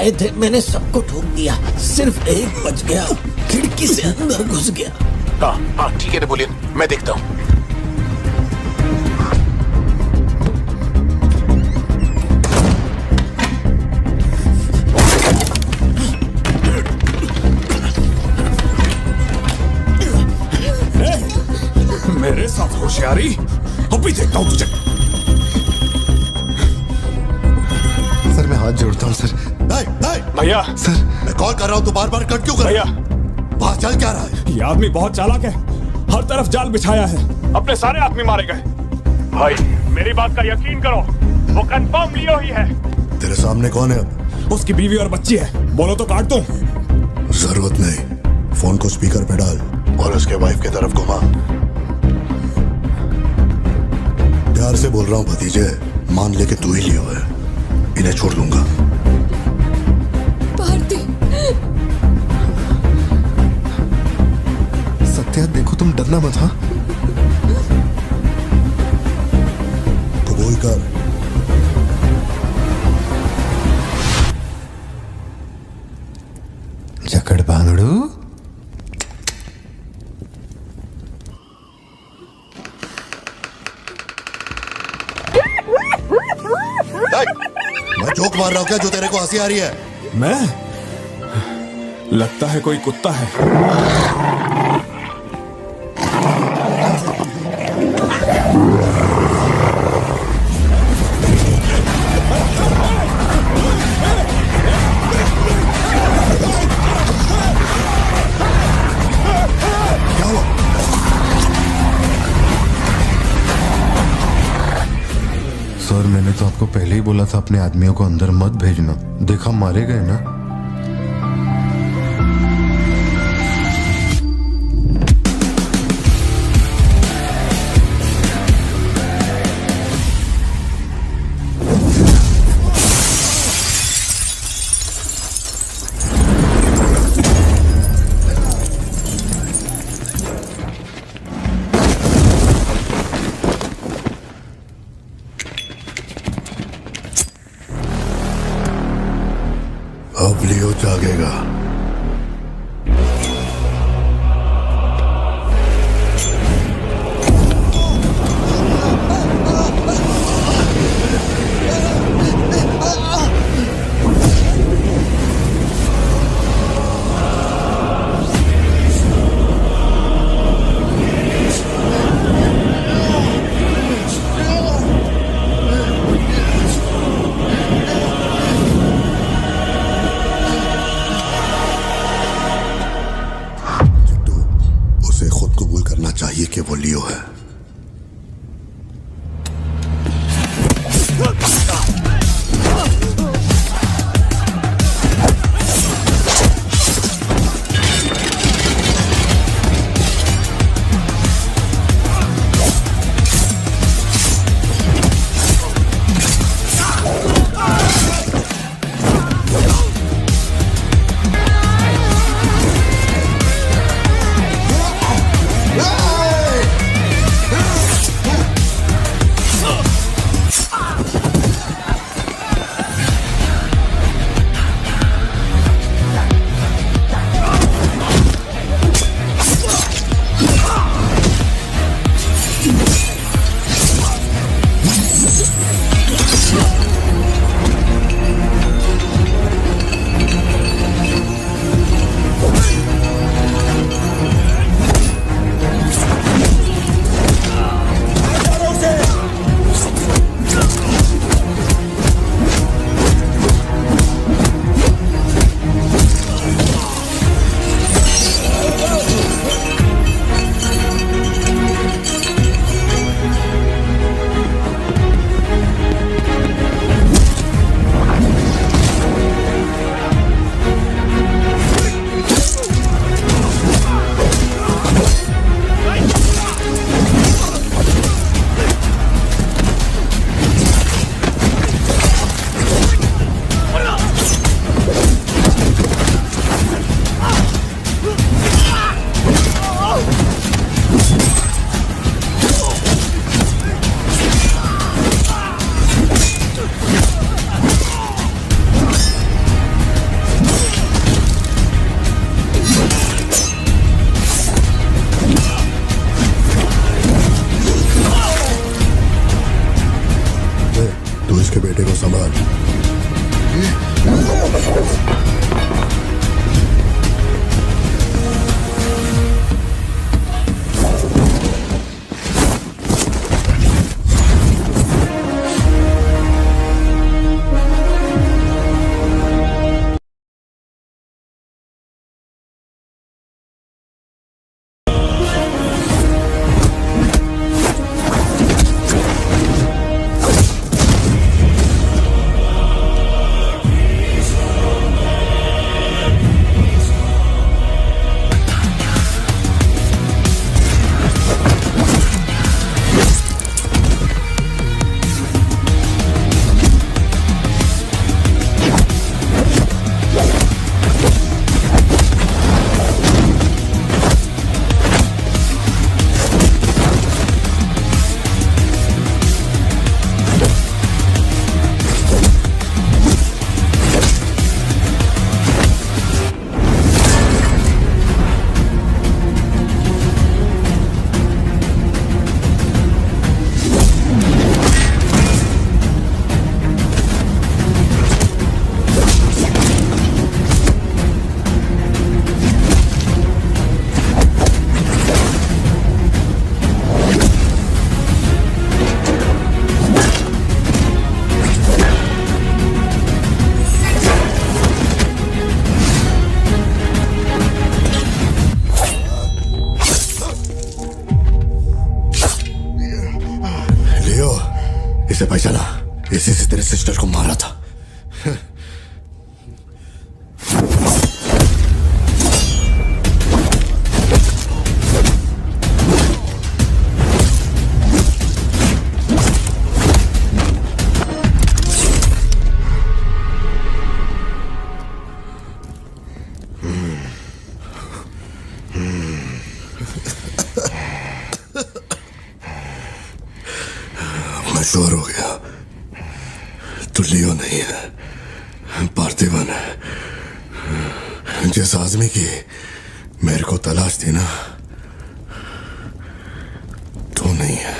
आए थे, मैंने सबको ठोक दिया, सिर्फ एक बच गया, खिड़की से अंदर घुस गया। हाँ हाँ ठीक है नेपोलियन, मैं देखता हूँ। मेरे साथ होशियारी, अभी देखता हूँ तुझे। सर मैं हाथ जोड़ता हूँ सर। भैया सर मैं कॉल कर रहा हूँ, तू बार बार कट क्यों कर भैया वहाँ चल क्या रहा है? ये आदमी बहुत चालाक है, हर तरफ जाल बिछाया है, अपने सारे आदमी मारे गए। भाई मेरी बात का यकीन करो, वो कंफर्म लियो ही है। तेरे सामने कौन है अब? उसकी बीवी और बच्ची है, बोलो तो काट दूं। जरूरत नहीं, फोन को स्पीकर पे डाल और उसके वाइफ की तरफ घुमा। प्यार से बोल रहा हूँ भतीजे, मान ले कि तू ही लियो है, इन्हें छोड़ दूंगा। सत्या देखो तुम डरना मत। हाँ कबूल कर। जकड़ बांधड़ू। मैं जोक मार रहा हूँ क्या जो तेरे को हंसी आ रही है? मैं? लगता है कोई कुत्ता है। सर मैंने तो आपको पहले ही बोला था अपने आदमियों को अंदर मत भेजना, देखा मारे गए ना। अब लियो जागेगा। चाहिए कि वो लियो है। कैसे पहचाना? इसी से तेरे सिस्टर को मारा था। मैं श्योर हो गया तो लियो नहीं है, पार्थिवन है। जिस आदमी की मेरे को तलाश थी ना, तो नहीं है।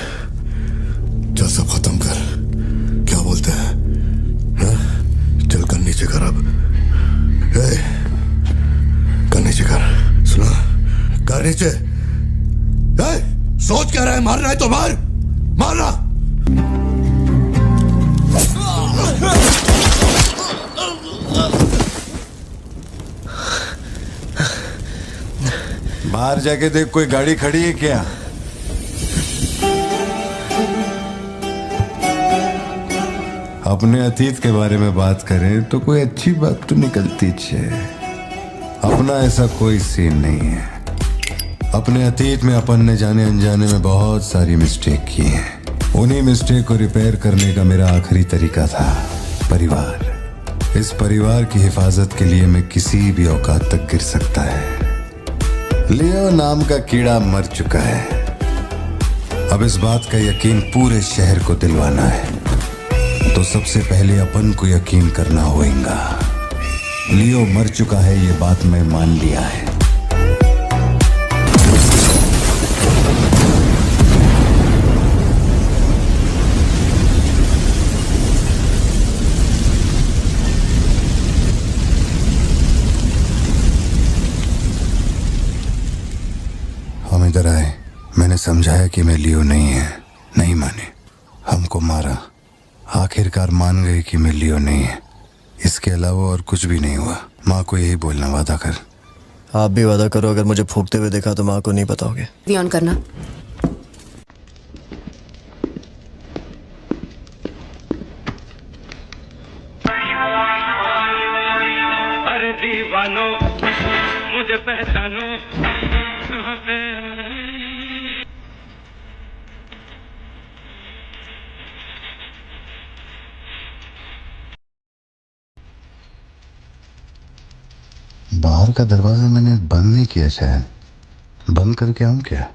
चल सब खत्म कर। क्या बोलते हैं? हाँ? चल कर नीचे कर अब। कर नीचे कर। सुना? कर नीचे। सोच क्या रहा है? मारना है तो मार, मारना। बाहर जाके देख, कोई गाड़ी खड़ी है क्या? अपने अतीत के बारे में बात करें तो कोई अच्छी बात तो निकलती है। अपना ऐसा कोई सीन नहीं है। अपने अतीत में अपन ने जाने अनजाने में बहुत सारी मिस्टेक की हैं। उन्हीं मिस्टेक को रिपेयर करने का मेरा आखिरी तरीका था परिवार। इस परिवार की हिफाजत के लिए मैं किसी भी औकात तक गिर सकता है। लियो नाम का कीड़ा मर चुका है। अब इस बात का यकीन पूरे शहर को दिलवाना है, तो सबसे पहले अपन को यकीन करना होगा। लियो मर चुका है, ये बात मैं मान लिया है। हम इधर आए, मैंने समझाया कि मैं लियो नहीं है, नहीं माने, हमको मारा। आखिरकार मान गए कि मैं लियो नहीं है। इसके अलावा और कुछ भी नहीं हुआ। माँ को यही बोलना, वादा कर। आप भी वादा करो, अगर मुझे फूंकते हुए देखा तो माँ को नहीं बताओगे। वी ऑन करना। अरे दीवानो मुझे पहचानो। बाहर का दरवाजा मैंने बंद नहीं किया, शायद बंद करके आऊं क्या?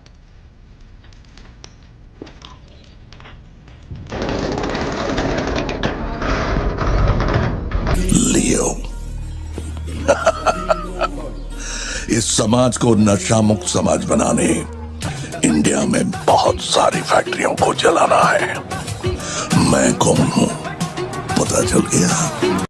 लियो इस समाज को नशा मुक्त समाज बनाने इंडिया में बहुत सारी फैक्ट्रियों को जलाना है। मैं कौन हूं पता चल गया?